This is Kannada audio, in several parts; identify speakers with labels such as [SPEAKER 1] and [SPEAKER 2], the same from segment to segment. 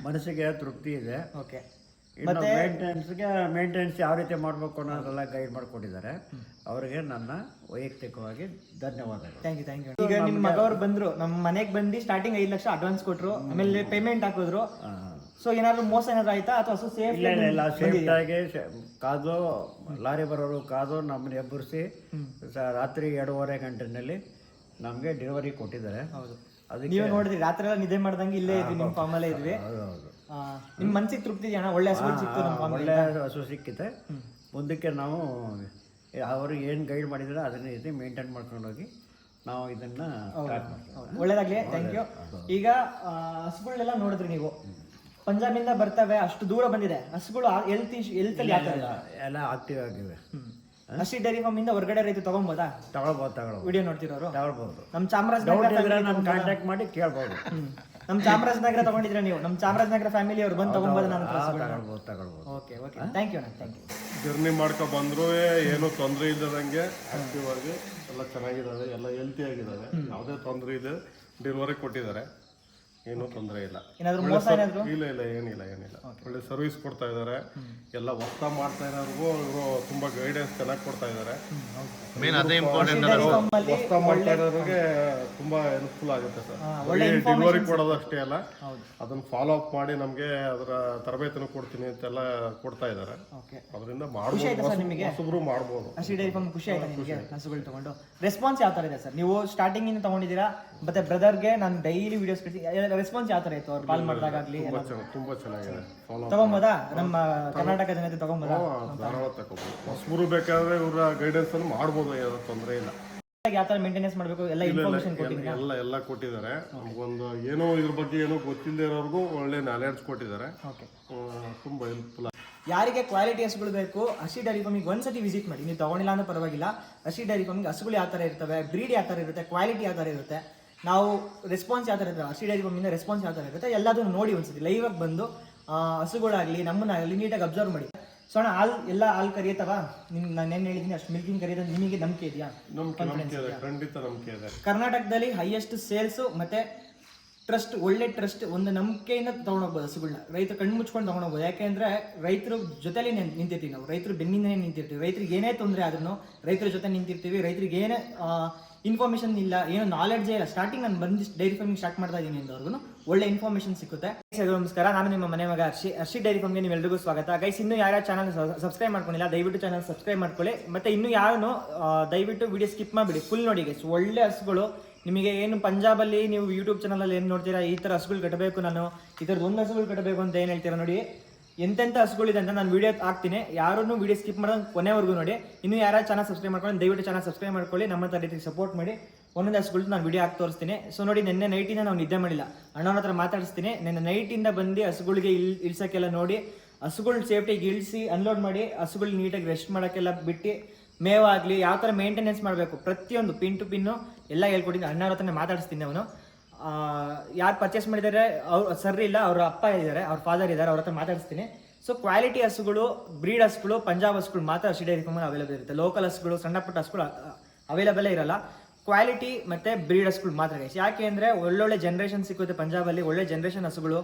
[SPEAKER 1] ಮನಸ್ಸಿಗೆ ತೃಪ್ತಿ ಇದೆ.
[SPEAKER 2] ಓಕೆ.
[SPEAKER 1] ಇನ್ನು ಮೇಂಟೆನೆನ್ಸ್ ಯಾವ ರೀತಿ ಮಾಡಬೇಕು ಅನ್ನೋದೆಲ್ಲ ಗೈಡ್ ಮಾಡಿಕೊಟ್ಟಿದ್ದಾರೆ. ಅವರಿಗೆ ನನ್ನ ವೈಯಕ್ತಿಕವಾಗಿ ಧನ್ಯವಾದಗಳು.
[SPEAKER 2] Thank you. ಈಗ ನಿಮ್ಮ ಮಗವ್ರು ಬಂದ್ರು, ನಮ್ಮ ಮನೆಗೆ ಬಂದು ಸ್ಟಾರ್ಟಿಂಗ್ 5 ಲಕ್ಷ ಅಡ್ವಾನ್ಸ್ ಕೊಟ್ಟರು, ಆಮೇಲೆ ಪೇಮೆಂಟ್ ಹಾಕಿದ್ರು. ಸೊ ಏನಾದ್ರು ಮೋಸ ಏನಾದ್ರು ಆಯ್ತಾ ಅಥವಾ ಸೇಫ್?
[SPEAKER 1] ಇಲ್ಲ, ಸೇಫ್ಟ್ ಆಗಿ ಕಾದು ಲಾರಿ ಬರೋರು ಕಾದು ನಮ್ಮನ್ನ ಎಬ್ಬರಿಸಿ ರಾತ್ರಿ 2:30 ಗಂಟೆನಲ್ಲಿ ನಮಗೆ ಡೆಲಿವರಿ ಕೊಟ್ಟಿದ್ದಾರೆ.
[SPEAKER 2] ಅದಕ್ಕೆ ನೀವು ನೋಡಿದ್ರಿ, ರಾತ್ರಿ ಎಲ್ಲ ನಿದ್ದೆ ಮಾಡ್ದಂಗೆ ಇಲ್ಲೇ ಇದ್ವಿ, ನಿಮ್ಮ ಫಾರ್ಮಲ್ಲೇ ಇದ್ವಿ. ನಿಮ್ಮ ಮನ್ಸಿಗೆ ತೃಪ್ತಿ ಇದೆಯಾ? ಒಳ್ಳೆ ಹಸು ಸಿಕ್ತು,
[SPEAKER 1] ಒಳ್ಳೆ ಹಸು ಸಿಕ್ಕಿದೆ. ಮುಂದಕ್ಕೆ ನಾವು ಅವರು ಏನು ಗೈಡ್ ಮಾಡಿದ್ರೆ ಅದನ್ನ ರೀತಿ ಮೇಂಟೈನ್ ಮಾಡ್ಕೊಂಡೋಗಿ ನಾವು ಇದನ್ನ
[SPEAKER 2] ಒಳ್ಳೇದಾಗ್ಲಿ. Thank you. ಈಗ ಹಸುಗಳನ್ನೆಲ್ಲ ನೋಡಿದ್ರಿ ನೀವು, ಪಂಜಾಬಿಂದ ಬರ್ತವೆ, ಅಷ್ಟು ದೂರ ಬಂದಿದೆ ಹಸುಗಳು. ಹೆಲ್ತ್ ಅಲ್ಲಿ
[SPEAKER 1] ಎಲ್ಲ ಆಕ್ಟಿವ್ ಆಗಿವೆ.
[SPEAKER 2] ಹಸಿ ಡೈರಿ ಫಾರ್ಮ್ ಇಂದ ಹೊರಗಡೆ ರೈತ ತಗೊಬೋದಾ?
[SPEAKER 1] ತಗೊಳ್ಬೋದು.
[SPEAKER 2] ವಿಡಿಯೋ ನೋಡ್ತಿರೋರು
[SPEAKER 1] ತಗೊಳ್ಬೋದು.
[SPEAKER 2] ನಮ್ಮ ಚಾಮರಾಜನಗರ
[SPEAKER 1] ಕಾಂಟ್ಯಾಕ್ಟ್ ಮಾಡಿ ಕೇಳ್ಬೋದು.
[SPEAKER 2] ನಮ್ಮ ಚಾಮರಾಜನಗರ ತಗೊಂಡಿದ್ರೆ ನೀವು, ನಮ್ಮ ಚಾಮರಾಜನಗರ ಫ್ಯಾಮಿಲಿ ಅವ್ರು ಬಂದು ತಗೊಬೋದು. ನಾನು
[SPEAKER 1] ತಗೊಳ್ಬೋದು.
[SPEAKER 2] ಓಕೆ. Thank you.
[SPEAKER 3] ಜರ್ನಿ ಮಾಡ್ಕೊ ಬಂದ್ರು ಏನೂ ತೊಂದರೆ ಇಲ್ಲದಂಗೆ ಆಕ್ಟಿವ್ ಆಗಿ ಎಲ್ಲ ಚೆನ್ನಾಗಿದ್ದಾವೆ, ಎಲ್ಲ ಹೆಲ್ತಿ ಆಗಿದ್ದಾವೆ. ಯಾವುದೇ ತೊಂದರೆ ಇದೆ, ಡೆಲಿವರಿ ಕೊಟ್ಟಿದ್ದಾರೆ, ಏನೂ ತೊಂದರೆ ಇಲ್ಲ. ಇಲ್ಲ ಏನಿಲ್ಲ. ಒಳ್ಳೆ ಸರ್ವಿಸ್ ಕೊಡ್ತಾ ಇದ್ದಾರೆ. ಎಲ್ಲ ಹೊಸ ಮಾಡ್ತಾ ಇರೋರ್ಗೂ ಇವರು ತುಂಬಾ ಗೈಡೆನ್ಸ್ ಚೆನ್ನಾಗಿ ಕೊಡ್ತಾ ಇದ್ದಾರೆ. ಹೊಸ ಮಾಡ್ತಾ ಇರೋರಿಗೆ ತುಂಬಾ ಹೆಲ್ಪ್ಫುಲ್ ಆಗುತ್ತೆ ಸರ್. ಡೆಲಿವರಿ ಕೊಡೋದು ಅಷ್ಟೇ ಅಲ್ಲ, ಅದನ್ನ ಫಾಲೋ ಅಪ್ ಮಾಡಿ ನಮ್ಗೆ ಅದರ ತರಬೇತಿನೂ ಕೊಡ್ತೀನಿ ಅಂತೆಲ್ಲ ಕೊಡ್ತಾ ಇದ್ದಾರೆ. ಅದರಿಂದ ಹೊಸಬ್ರು ಮಾಡ್ಬೋದು.
[SPEAKER 2] ಹಸಿ ಡೈರಿ ಫಾರ್ಮ್ ಖುಷಿ ಆಯ್ತಾ ನಿಮಗೆ? ಹಸುಗಳು ತಗೊಂಡು ರೆಸ್ಪಾನ್ಸ್ ಯಾವ ತರ ಇದೆ ಸರ್? ನೀವು ಸ್ಟಾರ್ಟಿಂಗ್ ಇಂದ ತಗೊಂಡಿದ್ದೀರಾ, ಮತ್ತೆ ಬ್ರದರ್ಗೆ ನಾನು ಡೈಲಿ ವಿಡಿಯೋಸ್ ಕಳಿಸಿ, ರೆಸ್ಪಾನ್ಸ್ ಯಾವ ತರ ಇತ್ತು? ಅವ್ರು ಕಾಲ್ ಮಾಡಿದಾಗಲಿ
[SPEAKER 3] ತುಂಬಾ ಚೆನ್ನಾಗಿದೆ.
[SPEAKER 2] ತಗೊಂಬೋದಾ? ನಮ್ಮ ಕರ್ನಾಟಕ ಜನತೆ ತಗೊಂಬೋದಾ?
[SPEAKER 3] ಧಾರಾಳ ತಗೋಬಹುದು. ಹೊಸಬರು ಬೇಕಾದ್ರೆ ಇವರ ಗೈಡೆನ್ಸ್ ಅನ್ನು ಮಾಡ್ಬೋದು, ಏನೋ ತೊಂದರೆ ಇಲ್ಲ.
[SPEAKER 2] ಯಾವ ತರ ಮೇಂಟೆನೆನ್ಸ್ ಮಾಡಬೇಕು ಎಲ್ಲ ಇನ್ಫಾರ್ಮೇಶನ್ ಕೊಟ್ಟಿದ್ದಾರೆ.
[SPEAKER 3] ಎಲ್ಲ ಕೊಟ್ಟಿದ್ದಾರೆ. ನಮಗೊಂದು ಏನೋ ಇದ್ರ ಬಗ್ಗೆ ಏನೋ ಗೊತ್ತಿಲ್ಲದೆ ಇರೋರ್ಗೂ ಒಳ್ಳೆ ನಾಲೆಡ್ಜ್ ಕೊಟ್ಟಿದ್ದಾರೆ. ತುಂಬಾ ಹೆಲ್ಪ್ಫುಲ್.
[SPEAKER 2] ಯಾರಿಗೆ ಕ್ವಾಲಿಟಿ ಹಸುಗಳು ಬೇಕು, ಹಸಿ ಡೈರಿ ಫಾರ್ಮಿಗೆ ಒಂದ್ಸತಿ ವಿಸಿಟ್ ಮಾಡಿ. ನೀವು ತಗೊಂಡಿಲ್ಲ ಅಂದ್ರೆ ಪರವಾಗಿಲ್ಲ. ಹಸಿ ಡೈರಿ ಫಾರ್ಮಿಗೆ ಹಸುಗಳು ಯಾವ ತರ ಇರ್ತವೆ, ಬ್ರೀಡ್ ಯಾವ ತರ ಇರುತ್ತೆ, ಕ್ವಾಲಿಟಿ ಯಾವ ತರ ಇರುತ್ತೆ, ನಾವು ರೆಸ್ಪಾನ್ಸ್ ಯಾವ ಥರ ಇರುತ್ತೆ, ಹಸಿ ಡೈರಿ ಫಾರ್ಮಿಂದ ರೆಸ್ಪಾನ್ಸ್ ಯಾವ ಥರ ಇರುತ್ತೆ, ಎಲ್ಲದನ್ನು ನೋಡಿ ಒಂದ್ಸತಿ ಲೈವ್ ಆಗಿ ಬಂದು ಹಸುಗಳಾಗಲಿ ನಮ್ಮನ್ನಾಗಲಿ ನೀಟಾಗಿ ಅಬ್ಸರ್ವ್ ಮಾಡಿ. ಸೊ ಅಣ್ಣ, ಎಲ್ಲ ಹಾಲು ಕರಿಯತ್ತವ? ನಾನು ಏನು ಹೇಳಿದ್ದೀನಿ ಅಷ್ಟು ಮಿಲ್ಕಿಂಗ್ ಕರಿಯೋದು ನಿಮಗೆ ನಂಬಿಕೆ ಇದೆಯಾ?
[SPEAKER 3] ಖಂಡಿತ ನಂಬಿಕೆ ಇದೆ.
[SPEAKER 2] ಕರ್ನಾಟಕದಲ್ಲಿ ಹೈಯೆಸ್ಟ್ ಸೇಲ್ಸು ಮತ್ತೆ ಟ್ರಸ್ಟ್, ಒಳ್ಳೆ ಟ್ರಸ್ಟ್, ಒಂದು ನಂಬಿಕೆಯಿಂದ ತೊಗೊಂಡೋಗ್ಬೋದು ಹಸುಗಳನ್ನ. ರೈತ ಕಣ್ಣು ಮುಚ್ಕೊಂಡು ತೊಗೊಂಡೋಗ್ಬೋದು. ಯಾಕೆಂದರೆ ರೈತರ ಜೊತೆಲಿ ನಿಂತಿರ್ತೀವಿ ನಾವು, ರೈತರ ಬೆನ್ನಿಂದನೇ ನಿಂತಿರ್ತೀವಿ. ರೈತರಿಗೆ ಏನೇ ತೊಂದರೆ ಆದ್ರೂ ರೈತರ ಜೊತೆ ನಿಂತಿರ್ತೀವಿ. ರೈತರಿಗೆ ಏನೇ ಇನ್ಫಾರ್ಮೇಷನ್ ಇಲ್ಲ, ಏನೋ ನಾಲೆಡ್ಜೇ ಇಲ್ಲ. ಸ್ಟಾರ್ಟಿಂಗ್ ನಾನು ಬಂದು ಡೈರಿ ಫಾರ್ಮಿಂಗ್ ಸ್ಟಾರ್ಟ್ ಮಾಡ್ತಾ ಇದ್ದೀನಿ ಅಂದವ್ರಿಗೂ ಒಳ್ಳೆ ಇನ್ಫಾರ್ಮೇಷನ್ ಸಿಗುತ್ತೆ. ನಮಸ್ಕಾರ, ನಾನು ನಿಮ್ಮ ಮನೆ ಮಗ ಹರ್ಷಿ ಡೈರಿ ಫಾರ್ಮ್ಗೆ ನೀವೆಲ್ಲರಿಗೂ ಸ್ವಾಗತ. ಗೈಸ್, ಇನ್ನೂ ಯಾರ್ಯಾರು ಚಾನಲ್ ಸಬ್ಸ್ಕ್ರೈಬ್ ಮಾಡ್ಕೊಂಡಿಲ್ಲ ದಯವಿಟ್ಟು ಚಾನಲ್ ಸಬ್ಸ್ಕ್ರೈಬ್ ಮಾಡ್ಕೊಳ್ಳಿ. ಮತ್ತು ಇನ್ನೂ ಯಾರು ದಯವಿಟ್ಟು ವಿಡಿಯೋ ಸ್ಕಿಪ್ ಮಾಡಿಬಿಡಿ, ಫುಲ್ ನೋಡಿ ಗೈಸ್. ಒಳ್ಳೆ ಹಸುಗಳು ನಿಮಗೆ ಏನು ಪಂಜಾಬಲ್ಲಿ ನೀವು ಯೂಟ್ಯೂಬ್ ಚಾನಲಲ್ಲಿ ಏನು ನೋಡ್ತೀರಾ, ಈ ಥರ ಹಸುಗಳು ಕಟ್ಟಬೇಕು, ನಾನು ಈ ಥರದ್ದು ಒಂದು ಹಸುಗಳು ಕಟ್ಟಬೇಕು ಅಂತ ಏನು ಹೇಳ್ತೀರಾ ನೋಡಿ. ಎಂತೆಂಥ ಹಸುಗಳಿದೆ ಅಂತ ನಾನು ವಿಡಿಯೋ ಹಾಕ್ತೀನಿ. ಯಾರೂ ವಿಡಿಯೋ ಸ್ಕಿಪ್ ಮಾಡೋದು ಕೊನೆವರೆಗೂ ನೋಡಿ. ಇನ್ನೂ ಯಾರು ಚಾನಲ್ ಸಬ್ಸ್ಕ್ರೈಬ್ ಮಾಡ್ಕೊಂಡು ದಯವಿಟ್ಟು ಚಾನಲ್ ಸಬ್ಸ್ಕ್ರೈಬ್ ಮಾಡ್ಕೊಳ್ಳಿ. ನಮ್ಮ ಹತ್ರ ರೀತಿ ಸಪೋರ್ಟ್ ಮಾಡಿ. ಒಂದೊಂದು ಹಸುಗಳು ನಾನು ವಿಡಿಯೋ ಹಾಕಿ ತೋರಿಸ್ತೀನಿ. ಸೊ ನೋಡಿ, ನಿನ್ನೆ ನೈಟಿಂದ ನಾವು ನಿದ್ದೆ ಮಾಡಿಲ್ಲ, ಅಣ್ಣನ ಹತ್ರ ಮಾತಾಡಿಸ್ತೀನಿ. ನಿನ್ನೆ ನೈಟಿಂದ ಬಂದು ಹಸುಗಳಿಗೆ ಇಳ್ಸೋಕ್ಕೆಲ್ಲ ನೋಡಿ, ಹಸುಗಳು ಸೇಫ್ಟಿಗೆ ಇಳಿಸಿ ಅನ್ಲೋಡ್ ಮಾಡಿ, ಹಸುಗಳು ನೀಟಾಗಿ ರೆಸ್ಟ್ ಮಾಡೋಕ್ಕೆಲ್ಲ ಬಿಟ್ಟು, ಮೇವಾಗಲಿ ಯಾವ ಥರ ಮೇಂಟೆನೆನ್ಸ್ ಮಾಡಬೇಕು ಪ್ರತಿಯೊಂದು ಪಿನ್ ಟು ಪಿನ್ನು ಎಲ್ಲ ಹೇಳ್ಕೊಟ್ಟಿದ್ದೀನಿ. ಅಣ್ಣನ ಹತ್ರನೇ ಮಾತಾಡಿಸ್ತೀನಿ. ಅವನು ಯಾರು ಪರ್ಚೇಸ್ ಮಾಡಿದ್ದಾರೆ ಅವ್ರು ಸರ್ ಇಲ್ಲ, ಅವ್ರ ಅಪ್ಪ ಇದ್ದಾರೆ, ಅವ್ರ ಫಾದರ್ ಇದ್ದಾರೆ, ಅವ್ರ ಹತ್ರ ಮಾತಾಡಿಸ್ತೀನಿ. ಸೊ ಕ್ವಾಲಿಟಿ ಹಸುಗಳು, ಬ್ರೀಡ್ ಹಸುಗಳು, ಪಂಜಾಬ್ ಹಸುಗಳು ಮಾತ್ರ ಹಸಿ ಡೈರಿ ಫಾರ್ಮಲ್ಲಿ ಅವೈಲೇಬಲ್ ಇರುತ್ತೆ. ಲೋಕಲ್ ಹಸುಗಳು, ಸಣ್ಣ ಪುಟ್ಟ ಹಸುಗಳು ಅವೈಲೇಬಲೇ ಇರಲ್ಲ. ಕ್ವಾಲಿಟಿ ಮತ್ತು ಬ್ರೀಡ್ ಹಸುಗಳು ಮಾತ್ರ ಗೈಸ್. ಯಾಕೆ ಅಂದರೆ ಒಳ್ಳೊಳ್ಳೆ ಜನ್ರೇಷನ್ ಸಿಗುತ್ತೆ ಪಂಜಾಬಲ್ಲಿ, ಒಳ್ಳೆ ಜನ್ರೇಷನ್ ಹಸುಗಳು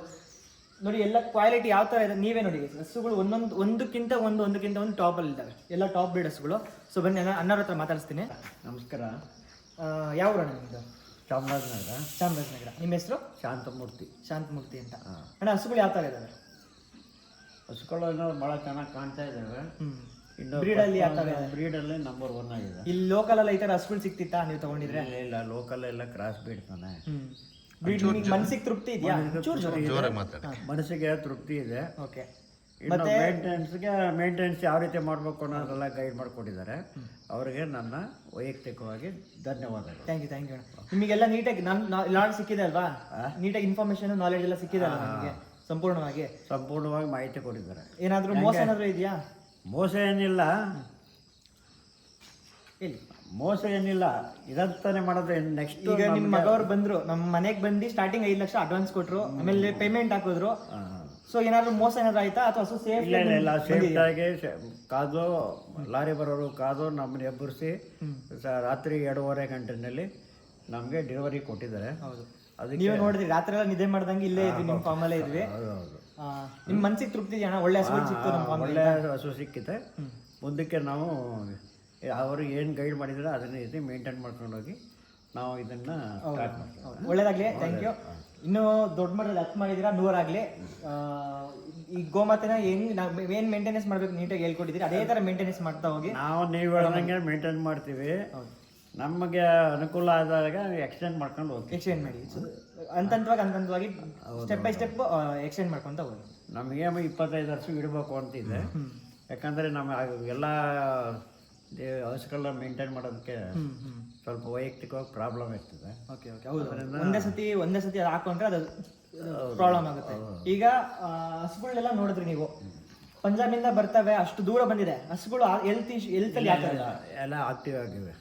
[SPEAKER 2] ನೋಡಿ. ಎಲ್ಲ ಕ್ವಾಲಿಟಿ ಯಾವ ಥರ ಇದೆ ನೀವೇ ನೋಡಿ ಗೈಸ್. ಹಸುಗಳು ಒಂದಕ್ಕಿಂತ ಒಂದು ಟಾಪಲ್ಲಿ ಇದ್ದಾವೆ, ಎಲ್ಲ ಟಾಪ್ ಬ್ರೀಡ್ ಹಸುಗಳು. ಸೊ ಬನ್ನಿ, ಅಣ್ಣವ್ರ ಹತ್ರ ಮಾತಾಡಿಸ್ತೀನಿ.
[SPEAKER 1] ನಮಸ್ಕಾರ.
[SPEAKER 2] ಯಾವ ಊರಣ್ಣ ನಿಮ್ಮದು?
[SPEAKER 1] ಚಾಮರಾಜನಗರ.
[SPEAKER 2] ನಿಮ್ಮ ಹೆಸರು? ಶಾಂತಮೂರ್ತಿ ಅಂತ. ಅಣ್ಣ, ಹಸುಗಳು ಯಾವ ಥರ ಇದ್ದಾವೆ?
[SPEAKER 1] ಹಸುಗಳು ಭಾಳ ಚೆನ್ನಾಗಿ ಕಾಣ್ತಾ ಇದ್ದಾವೆ.
[SPEAKER 2] ಬ್ರೀಡಲ್ಲಿ ಯಾವ ಥರ?
[SPEAKER 1] ಬ್ರೀಡಲ್ಲಿ ನಂಬರ್ 1 ಆಗಿದೆ.
[SPEAKER 2] ಇಲ್ಲಿ ಲೋಕಲ್ ಎಲ್ಲ ಈ ಥರ ಹಸುಗಳು ಸಿಕ್ತಿತ್ತಾ ನೀವು ತಗೊಂಡಿದ್ರೆ?
[SPEAKER 1] ಇಲ್ಲ, ಲೋಕಲ್ ಎಲ್ಲ ಕ್ರಾಸ್ ಬ್ರೀಡ್ ತಾನೆ.
[SPEAKER 2] ಮನಸ್ಸಿಗೆ ತೃಪ್ತಿ ಇದೆಯಾ?
[SPEAKER 1] ಮನಸ್ಸಿಗೆ ತೃಪ್ತಿ ಇದೆ.
[SPEAKER 2] ಓಕೆ.
[SPEAKER 1] ಇನ್ನು ಮೇಂಟೆನೆನ್ಸ್ ಯಾವ ರೀತಿ ಮಾಡಬೇಕು ಅನ್ನೋದೆಲ್ಲ ಗೈಡ್ ಮಾಡಿಕೊಟ್ಟಿದ್ದಾರೆ. ಅವರಿಗೆ ನನ್ನ ವೈಯಕ್ತಿಕವಾಗಿ ಧನ್ಯವಾದಗಳು.
[SPEAKER 2] Thank you. ನಿಮಗೆಲ್ಲ ನೀಟಾಗಿ ನಾಲೆಡ್ಜ್ ಸಿಕ್ಕಿದೆ ಅಲ್ವಾ? ನೀಟಾಗಿ ಇನ್ಫಾರ್ಮೇಶನ್ ನಾಲೆಡ್ಜ್ ಎಲ್ಲ ಸಿಕ್ಕಿದೆ ಅಲ್ವಾ ನಿಮಗೆ? ಸಂಪೂರ್ಣವಾಗಿ ಮಾಹಿತಿ ಕೊಟ್ಟಿದ್ದಾರೆ. ಏನಾದರೂ ಮೋಸ ಏನಾದರೂ ಇದೆಯಾ?
[SPEAKER 1] ಮೋಸ ಏನಿಲ್ಲ, ಇದಂತಾನೆ ಮಾಡೋದು. ನೆಕ್ಸ್ಟ್
[SPEAKER 2] ಈಗ ನಿಮ್ಮ ಮಗವ್ರು ಬಂದ್ರು, ನಮ್ಮ ಮನೆಗೆ ಬಂದು ಸ್ಟಾರ್ಟಿಂಗ್ 5 ಲಕ್ಷ ಅಡ್ವಾನ್ಸ್ ಕೊಟ್ಟರು, ಆಮೇಲೆ ಪೇಮೆಂಟ್ ಹಾಕಿದ್ರು. ಸೊ ಏನಾದ್ರು ಮೋಸ ಏನಾದ್ರು ಆಯ್ತಾ ಅಥವಾ ಸೇಫ್?
[SPEAKER 1] ಇಲ್ಲ, ಸೇಫ್ಟ್ ಆಗಿ ಕಾದು ಲಾರಿ ಬರೋರು ಕಾದು ನಮ್ಮನ್ನ ಎಬ್ಬರಿಸಿ ರಾತ್ರಿ 2:30 ಗಂಟೆನಲ್ಲಿ ನಮಗೆ ಡೆಲಿವರಿ ಕೊಟ್ಟಿದ್ದಾರೆ. ಅದಕ್ಕೆ
[SPEAKER 2] ನೀವೇ ನೋಡಿದ್ರಿ ರಾತ್ರಿ ಎಲ್ಲ ನಿದ್ದೆ ಮಾಡ್ದಂಗೆ ಇಲ್ಲೇ ಇದ್ವಿ ನಿಮ್ಮ ಫಾರ್ಮಲ್ಲೇ ಇದ್ವಿ.
[SPEAKER 1] ಹೌದು
[SPEAKER 2] ನಿಮ್ಮ ಮನ್ಸಿಗೆ ತೃಪ್ತಿ ಇದೆಯಾ? ಒಳ್ಳೆ ಹಸುಗಳು ಸಿಕ್ತು ನಮ್ಮ ಫಾರ್ಮ್.
[SPEAKER 1] ಒಳ್ಳೆ ಹಸು ಸಿಕ್ಕಿದೆ. ಮುಂದಕ್ಕೆ ನಾವು ಅವರು ಏನು ಗೈಡ್ ಮಾಡಿದ್ರೆ ಅದನ್ನ ಇದು ಮೇಂಟೈನ್ ಮಾಡ್ಕೊಂಡು ಹೋಗಿ ನಾವು ಇದನ್ನು ಸ್ಟಾರ್ಟ್ ಮಾಡ್ತೀವಿ.
[SPEAKER 2] ಒಳ್ಳೇದಾಗ್ಲಿ, ಥ್ಯಾಂಕ್ ಯು. ಇನ್ನೂ ದೊಡ್ಡ ಮಟ್ಟದಲ್ಲಿ 10 ಮಾಡಿದ್ದೀರಾ, 100 ಆಗಲಿ. ಈ ಗೋಮಾತೆನ ಏನು ಮೇಂಟೆನೆನ್ಸ್ ಮಾಡಬೇಕು ನೀಟಾಗಿ ಹೇಳ್ಕೊಟ್ಟಿದ್ದೀರಿ, ಅದೇ ಥರ ಮೇಂಟೆನೆನ್ಸ್ ಮಾಡ್ತಾ ಹೋಗಿ.
[SPEAKER 1] ನಾವು ನೀವು ಹೇಳ್ದಂಗೆ ಮೇಂಟೈನ್ ಮಾಡ್ತೀವಿ. ನಮಗೆ ಅನುಕೂಲ ಆದಾಗ ಎಕ್ಸ್ಟೆಂಡ್ ಮಾಡ್ಕೊಂಡು ಹೋಗ್ತೀವಿ.
[SPEAKER 2] ಎಕ್ಸ್ಟೆಂಡ್ ಮಾಡಿ ಹಂತವಾಗಿ ಸ್ಟೆಪ್ ಬೈ ಸ್ಟೆಪ್ ಎಕ್ಸ್ಟೆಂಡ್ ಮಾಡ್ಕೊತ ಹೋಗಿ.
[SPEAKER 1] ನಮಗೆ 25 ವರ್ಷ ಇಡಬೇಕು ಅಂತಿದೆ. ಯಾಕಂದರೆ ನಮ್ಮ ಎಲ್ಲ ಹಸುಗಳನ್ನ ಮೇಂಟೈನ್ ಮಾಡೋದಕ್ಕೆ ಸ್ವಲ್ಪ ವೈಯಕ್ತಿಕವಾಗಿ ಪ್ರಾಬ್ಲಮ್ ಇರ್ತದೆ.
[SPEAKER 2] ಓಕೆ ಓಕೆ, ಹೌದು. ಒಂದೇ ಸತಿ ಅದು ಹಾಕೊಂಡ್ರೆ ಅದು ಪ್ರಾಬ್ಲಮ್ ಆಗುತ್ತೆ. ಈಗ ಹಸುಗಳನ್ನೆಲ್ಲ ನೋಡಿದ್ರಿ ನೀವು, ಪಂಜಾಬಿಂದ ಬರ್ತವೆ, ಅಷ್ಟು ದೂರ ಬಂದಿದೆ ಹಸುಗಳು. ಹೆಲ್ತಲ್ಲಿ
[SPEAKER 1] ಎಲ್ಲ ಆಕ್ಟಿವ್ ಆಗಿವೆ.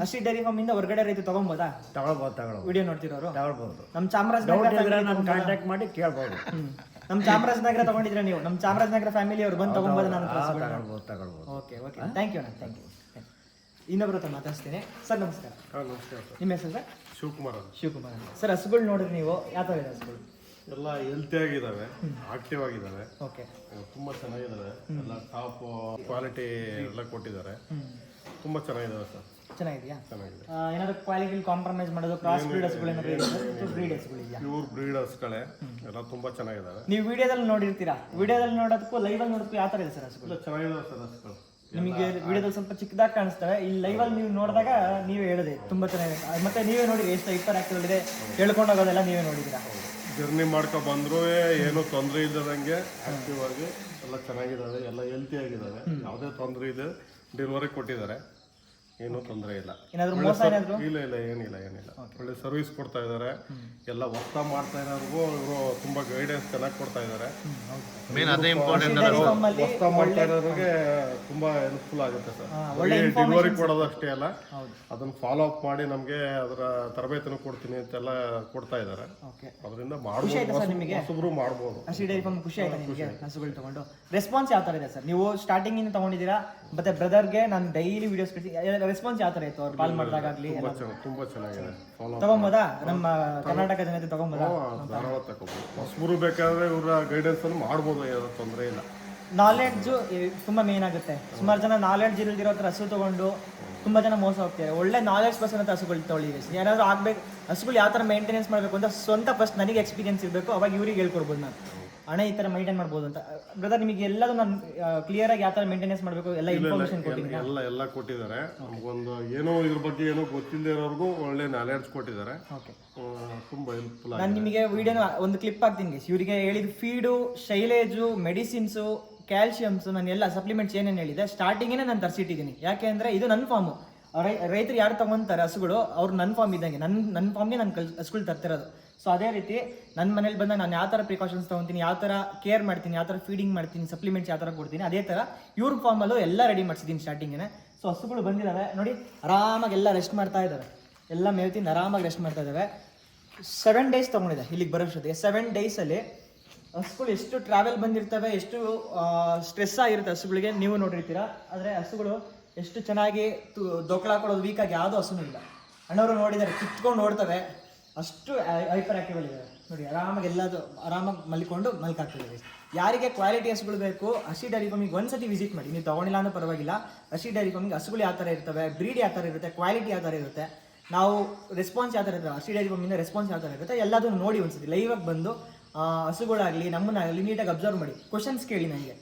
[SPEAKER 2] ಹಸಿ ಡೈರಿ ಫಾರ್ಮ್ ಇಂದ ಹೊರಗಡೆ ರೈತ ತಗೊಬೋದಾ?
[SPEAKER 1] ತಗೊಳ್ಬೋದು.
[SPEAKER 2] ವಿಡಿಯೋ ನೋಡ್ತಿರೋರು
[SPEAKER 1] ತಗೊಳ್ಬೋದು.
[SPEAKER 2] ನಮ್ಮ ಚಾಮರಾಜನಗರ
[SPEAKER 1] ನಾನು ಕಾಂಟ್ಯಾಕ್ಟ್ ಮಾಡಿ ಕೇಳ್ಬೋದು.
[SPEAKER 2] ನಮ್ಮ ಚಾಮರಾಜನಗರ ತಗೊಂಡಿದ್ರೆ ನೀವು, ನಮ್ಮ ಚಾಮರಾಜನಗರ ಫ್ಯಾಮಿಲಿ ಅವ್ರು ಬಂದು ತಗೊಬೋದು. ನಾನು
[SPEAKER 1] ತಗೊಳ್ಬೋದು.
[SPEAKER 2] Okay okay, thank you. ಇನ್ನೊಬ್ಬರ ಹತ್ರ ಮಾತಾಡ್ತೀನಿ. ಸರ್ ನಮಸ್ಕಾರ.
[SPEAKER 3] ನಮಸ್ಕಾರ ಸರ್.
[SPEAKER 2] ನಿಮ್ಮ ಹೆಸರು ಸರ್?
[SPEAKER 3] ಶಿವಕುಮಾರ್ ಅಂತ.
[SPEAKER 2] ಶಿವಕುಮಾರ್ ಅಂತ. ಸರ್ ಹಸುಗಳು ನೋಡಿದ್ರೆ ನೀವು ಯಾವ ಥರ ಇದೆ ಹಸುಗಳು?
[SPEAKER 3] ಎಲ್ಲ ಹೆಲ್ತಿ ಆಗಿದ್ದಾವೆ, ಆಕ್ಟಿವ್ ಆಗಿದ್ದಾವೆ,
[SPEAKER 2] ಓಕೆ,
[SPEAKER 3] ತುಂಬಾ ಚೆನ್ನಾಗಿದ್ದಾವೆ. ಎಲ್ಲ ಟಾಪ್ ಕ್ವಾಲಿಟಿ ಎಲ್ಲ ಕೊಟ್ಟಿದ್ದಾರೆ. ತುಂಬಾ ಚೆನ್ನಾಗಿದ್ದಾವೆ ಸರ್.
[SPEAKER 2] ಚೆನ್ನಾಗಿದೆಯಾ?
[SPEAKER 3] ಚೆನ್ನಾಗಿದೆ.
[SPEAKER 2] ಏನಾದ್ರು ಕ್ವಾಲಿಟಿ ಕಾಂಪ್ರಮೈಸ್ ಮಾಡೋದು, ಕ್ರಾಸ್ ಬ್ರೀಡ್ ಹಸುಗಳು ಏನಾದ್ರು ಇದೆಯಾ? ಬ್ರೀಡ್ ಹಸುಗಳು ಇದೆಯಾ?
[SPEAKER 3] ಪ್ಯೂರ್ ಬ್ರೀಡ್ ಹಸುಗಳೇ ಎಲ್ಲ ತುಂಬಾ ಚೆನ್ನಾಗಿದ್ದಾವೆ.
[SPEAKER 2] ನೀವು ವಿಡಿಯೋದಲ್ಲಿ ನೋಡಿರ್ತೀರಾ, ವಿಡಿಯೋದಲ್ಲಿ ನೋಡೋದಕ್ಕೂ ಲೈವಲ್ಲಿ ನೋಡೋದಕ್ಕೂ ಯಾವ ಥರ ಇದೆ ಸರ್ ಹಸುಗಳು?
[SPEAKER 3] ಎಲ್ಲ ಚೆನ್ನಾಗಿದ್ದಾವೆ ಸರ್ ಹಸುಗಳು.
[SPEAKER 2] ನಿಮಗೆ ವಿಡಿಯೋದಲ್ಲಿ ಸ್ವಲ್ಪ ಚಿಕ್ಕದಾಗಿ ಕಾಣಿಸ್ತವೆ, ಇಲ್ಲಿ ಲೈವಲ್ಲಿ ನೀವು ನೋಡಿದಾಗ ನೀವೇ ಹೇಳಿದೆ ತುಂಬಾ ಚೆನ್ನಾಗಿದೆ. ಮತ್ತೆ ನೀವೇ ನೋಡಿ ಎಷ್ಟು ಹೈಪರ್ ಆಕ್ಟಿವ್ ಇದೆ, ಹೇಳ್ಕೊಂಡು ಹೋಗೋದೆಲ್ಲ ನೀವೇ ನೋಡಿದ್ದೀರಾ.
[SPEAKER 3] ಜರ್ನಿ ಮಾಡ್ಕೊ ಬಂದ್ರೂ ಏನು ತೊಂದರೆ ಇಲ್ಲದಂಗೆ ಆಕ್ಟಿವ್ ಆಗಿ ಎಲ್ಲ ಚೆನ್ನಾಗಿದ್ದಾವೆ, ಎಲ್ಲ ಹೆಲ್ತಿ ಆಗಿದ್ದಾವೆ. ಯಾವುದೇ ತೊಂದರೆ ಇದೆ ಡೆಲಿವರಿ ಕೊಟ್ಟಿದ್ದಾರೆ, ಏನೂ ತೊಂದರೆ ಇಲ್ಲ.
[SPEAKER 2] ಏನಾದ್ರು ಮೋಸ ಏನಾದ್ರು?
[SPEAKER 3] ಇಲ್ಲ ಏನಿಲ್ಲ. ಒಳ್ಳೆ ಸರ್ವಿಸ್ ಕೊಡ್ತಾ ಇದ್ದಾರೆ. ಎಲ್ಲ ಹೊಸ ಮಾಡ್ತಾ ಇರೋರ್ಗೂ ಇವರು ತುಂಬಾ ಗೈಡೆನ್ಸ್ ಚೆನ್ನಾಗಿ ಕೊಡ್ತಾ ಇದ್ದಾರೆ. ಹೊಸ ಮಾಡ್ತಾ ಇರೋರಿಗೆ ತುಂಬಾ ಹೆಲ್ಪ್ಫುಲ್ ಆಗುತ್ತೆ ಸರ್. ಡೆಲಿವರಿ ಕೊಡೋದು ಅಷ್ಟೇ ಅಲ್ಲ, ಅದನ್ನ ಫಾಲೋ ಅಪ್ ಮಾಡಿ ನಮ್ಗೆ ಅದರ ತರಬೇತಿನೂ ಕೊಡ್ತೀನಿ ಅಂತೆಲ್ಲ ಕೊಡ್ತಾ ಇದ್ದಾರೆ. ಅದರಿಂದ ಹೊಸಬ್ರು ಮಾಡ್ಬೋದು.
[SPEAKER 2] ಹಸಿ ಡೈರಿ ಫಾರ್ಮ್ ಖುಷಿ ಆಯ್ತಾ ನಿಮಗೆ ಹಸುಗಳು ತಗೊಂಡು? ರೆಸ್ಪಾನ್ಸ್ ಯಾವ ತರ ಇದೆ ಸರ್? ನೀವು ಸ್ಟಾರ್ಟಿಂಗ್ ಇಂದ ತಗೊಂಡಿದ್ದೀರಾ, ಮತ್ತೆ ಬ್ರದರ್ಗೆ ನಾನು ಡೈಲಿ ವಿಡಿಯೋಸ್ ಕಳಿಸಿ, ರೆಸ್ಪಾನ್ಸ್ ಯಾವ ತರ ಇತ್ತು ಅವ್ರು ಕಾಲ್ ಮಾಡಿದಾಗಲಿ?
[SPEAKER 3] ತುಂಬಾ ಚೆನ್ನಾಗಿದೆ.
[SPEAKER 2] ತಗೊಂಬೋದಾ? ನಮ್ಮ ಕರ್ನಾಟಕ ಜನತೆ ತಗೊಂಬೋದಾ?
[SPEAKER 3] ಧಾರಾವಾಹ ತಗೋಬಹುದು. ಹೊಸಬ್ರು ಬೇಕಾದ್ರೆ ಇವರ ಗೈಡೆನ್ಸ್ ಅನ್ನು ಮಾಡ್ಬೋದು, ಏನೋ ತೊಂದರೆ ಇಲ್ಲ.
[SPEAKER 2] ನಾಲೆಡ್ಜು ತುಂಬಾ ಮೇನ್ ಆಗುತ್ತೆ. ಸುಮಾರು ಜನ ನಾಲೆಡ್ಜ್ ಇಲ್ದಿರೋ ಹತ್ರ ಹಸು ತಗೊಂಡು ತುಂಬಾ ಜನ ಮೋಸ ಹೋಗ್ತಾರೆ. ಒಳ್ಳೆ ನಾಲೆಡ್ಜ್ ಪರ್ಸನ್ ಅಂತ ಹಸುಗಳು ತೊಗೊಳ್ಳಿ. ಏನಾದ್ರು ಆಗ್ಬೇಕು, ಹಸುಗಳು ಯಾವ ಥರ ಮೇಂಟೆನೆನ್ಸ್ ಮಾಡಬೇಕು ಅಂತ ಸ್ವಂತ ಫಸ್ಟ್ ನನಗೆ ಎಕ್ಸ್ಪೀರಿಯನ್ಸ್ ಇರಬೇಕು, ಅವಾಗ ಇವ್ರಿಗೆ ಹೇಳ್ಕೊಡ್ಬೋದು. ನಾನು ಹಣ ಈ ಥರ ಮೇಂಟೈನ್ ಮಾಡ್ಬೋದು ಅಂತ. ಬ್ರದರ್ ನಿಮಗೆ ಎಲ್ಲದೂ ನಾನು ಕ್ಲಿಯರ್ ಆಗಿ ಯಾವ ಥರ ಮೇಂಟೆನೆನ್ಸ್ ಮಾಡಬೇಕು ಎಲ್ಲ ಇನ್ಫಾರ್ಮೇಷನ್ ಕೊಟ್ಟಿದ್ದೀನಿ.
[SPEAKER 3] ಎಲ್ಲ ಕೊಟ್ಟಿದ್ದಾರೆ. ನಮಗೊಂದು ಏನೋ ಇದ್ರ ಬಗ್ಗೆ ಏನೋ ಗೊತ್ತಿಲ್ಲದೆ ಇರೋರ್ಗೂ ಒಳ್ಳೆ ನಾಲೆಡ್ಜ್ ಕೊಟ್ಟಿದ್ದಾರೆ.
[SPEAKER 2] ಓಕೆ,
[SPEAKER 3] ತುಂಬಾ ಹೆಲ್ಪ್ಫುಲ್.
[SPEAKER 2] ನಾನು ನಿಮಗೆ ವಿಡಿಯೋನ ಒಂದು ಕ್ಲಿಪ್ ಹಾಕ್ತೀನಿ. ಇವರಿಗೆ ಹೇಳಿದ ಫೀಡು, ಶೈಲೇಜು, ಮೆಡಿಸಿನ್ಸು, ಕ್ಯಾಲ್ಸಿಯಮ್ಸು, ನಾನು ಎಲ್ಲ ಸಪ್ಲಿಮೆಂಟ್ಸ್ ಏನೇನು ಹೇಳಿದೆ ಸ್ಟಾರ್ಟಿಂಗೇ ನಾನು ತರಿಸಿಟ್ಟಿದ್ದೀನಿ. ಯಾಕೆ ಅಂದರೆ ಇದು ನನ್ನ ಫಾರ್ಮು. ರೈತರು ಯಾರು ತಗೊಂತಾರೆ ಹಸುಗಳು, ಅವ್ರು ನನ್ನ ಫಾರ್ಮ್ ಇದ್ದಂಗೆ, ನನ್ನ ಫಾರ್ಮ್ಗೆ ನಾನು ಹಸುಗಳು ತರ್ತಿರೋದು. ಸೊ ಅದೇ ರೀತಿ ನನ್ನ ಮನೇಲಿ ಬಂದಾಗ ನಾನು ಯಾವ ಥರ ಪ್ರಿಕಾಷನ್ಸ್ ತೊಗೊತೀನಿ, ಯಾವ ಥರ ಕೇರ್ ಮಾಡ್ತೀನಿ, ಯಾವ ಥರ ಫೀಡಿಂಗ್ ಮಾಡ್ತೀನಿ, ಸಪ್ಲಿಮೆಂಟ್ಸ್ ಯಾವ ಥರ ಕೊಡ್ತೀನಿ, ಅದೇ ಥರ ಇವ್ರ ಫಾರ್ಮಲ್ಲೂ ಎಲ್ಲ ರೆಡಿ ಮಾಡಿಸಿದ್ದೀನಿ ಸ್ಟಾರ್ಟಿಂಗೇ. ಸೊ ಹಸುಗಳು ಬಂದಿದ್ದಾವೆ ನೋಡಿ, ಆರಾಮಾಗಿ ಎಲ್ಲ ರೆಸ್ಟ್ ಮಾಡ್ತಾ ಇದ್ದಾವೆ, ಎಲ್ಲ ಮೇವ್ತೀನಿ, ಆರಾಮಾಗಿ ರೆಸ್ಟ್ ಮಾಡ್ತಾ ಇದ್ದಾವೆ. 7 ಡೇಸ್ ತೊಗೊಂಡಿದೆ ಇಲ್ಲಿಗೆ ಬರೋಷ್ಟೊತ್ತಿಗೆ. 7 ಡೇಸಲ್ಲಿ ಹಸುಗಳು ಎಷ್ಟು ಟ್ರಾವೆಲ್ ಬಂದಿರ್ತವೆ, ಎಷ್ಟು ಸ್ಟ್ರೆಸ್ ಆಗಿರುತ್ತೆ ಹಸುಗಳಿಗೆ ನೀವು ನೋಡಿರ್ತೀರ. ಆದರೆ ಹಸುಗಳು ಎಷ್ಟು ಚೆನ್ನಾಗಿ ದೊಕ್ಕಳಾಕೊಳ್ಳೋದು ವೀಕಾಗಿ ಯಾವುದೋ ಹಸುನೂ ಇಲ್ಲ. ಅಣ್ಣವರು ನೋಡಿದ್ದಾರೆ, ಕಿತ್ಕೊಂಡು ನೋಡ್ತವೆ, ಅಷ್ಟು ಹೈಪರ್ ಆಕ್ಟಿವ್ ಇದ್ದಾವೆ ನೋಡಿ. ಆರಾಮಾಗಿ ಎಲ್ಲದು ಆರಾಮಾಗಿ ಮಲ್ಕೊಂಡು ಮಲ್ಕಾಗ್ತಿದ್ದಾವೆ. ಯಾರಿಗೆ ಕ್ವಾಲಿಟಿ ಹಸುಗಳು ಬೇಕು, ಹಸಿ ಡೈರಿ ಫಾರ್ಮಿಗೆ ಒಂದ್ಸತಿ ವಿಸಿಟ್ ಮಾಡಿ. ನೀವು ತೊಗೊಂಡಿಲ್ಲ ಅನ್ನೋ ಪರವಾಗಿಲ್ಲ. ಹಸಿ ಡೈರಿ ಫಾರ್ಮಿಗೆ ಹಸುಗಳು ಯಾವ ಥರ ಇರ್ತವೆ, ಬ್ರೀಡ್ ಯಾವ ಥರ ಇರುತ್ತೆ, ಕ್ವಾಲಿಟಿ ಯಾವ ಥರ ಇರುತ್ತೆ, ನಾವು ರೆಸ್ಪಾನ್ಸ್ ಯಾವ ಥರ ಇರುತ್ತೆ, ಹಸಿ ಡೈರಿ ಫಾರ್ಮಿಂದ ರೆಸ್ಪಾನ್ಸ್ ಯಾವ ಥರ ಇರುತ್ತೆ, ಎಲ್ಲದನ್ನು ನೋಡಿ ಒಂದ್ಸತಿ ಲೈವಾಗಿ ಬಂದು ಹಸುಗಳಾಗಲಿ ನಮ್ಮನ್ನಾಗಲಿ ನೀಟಾಗಿ ಅಬ್ಸರ್ವ್ ಮಾಡಿ. ಕ್ವಶನ್ಸ್ ಕೇಳಿ ನನಗೆ.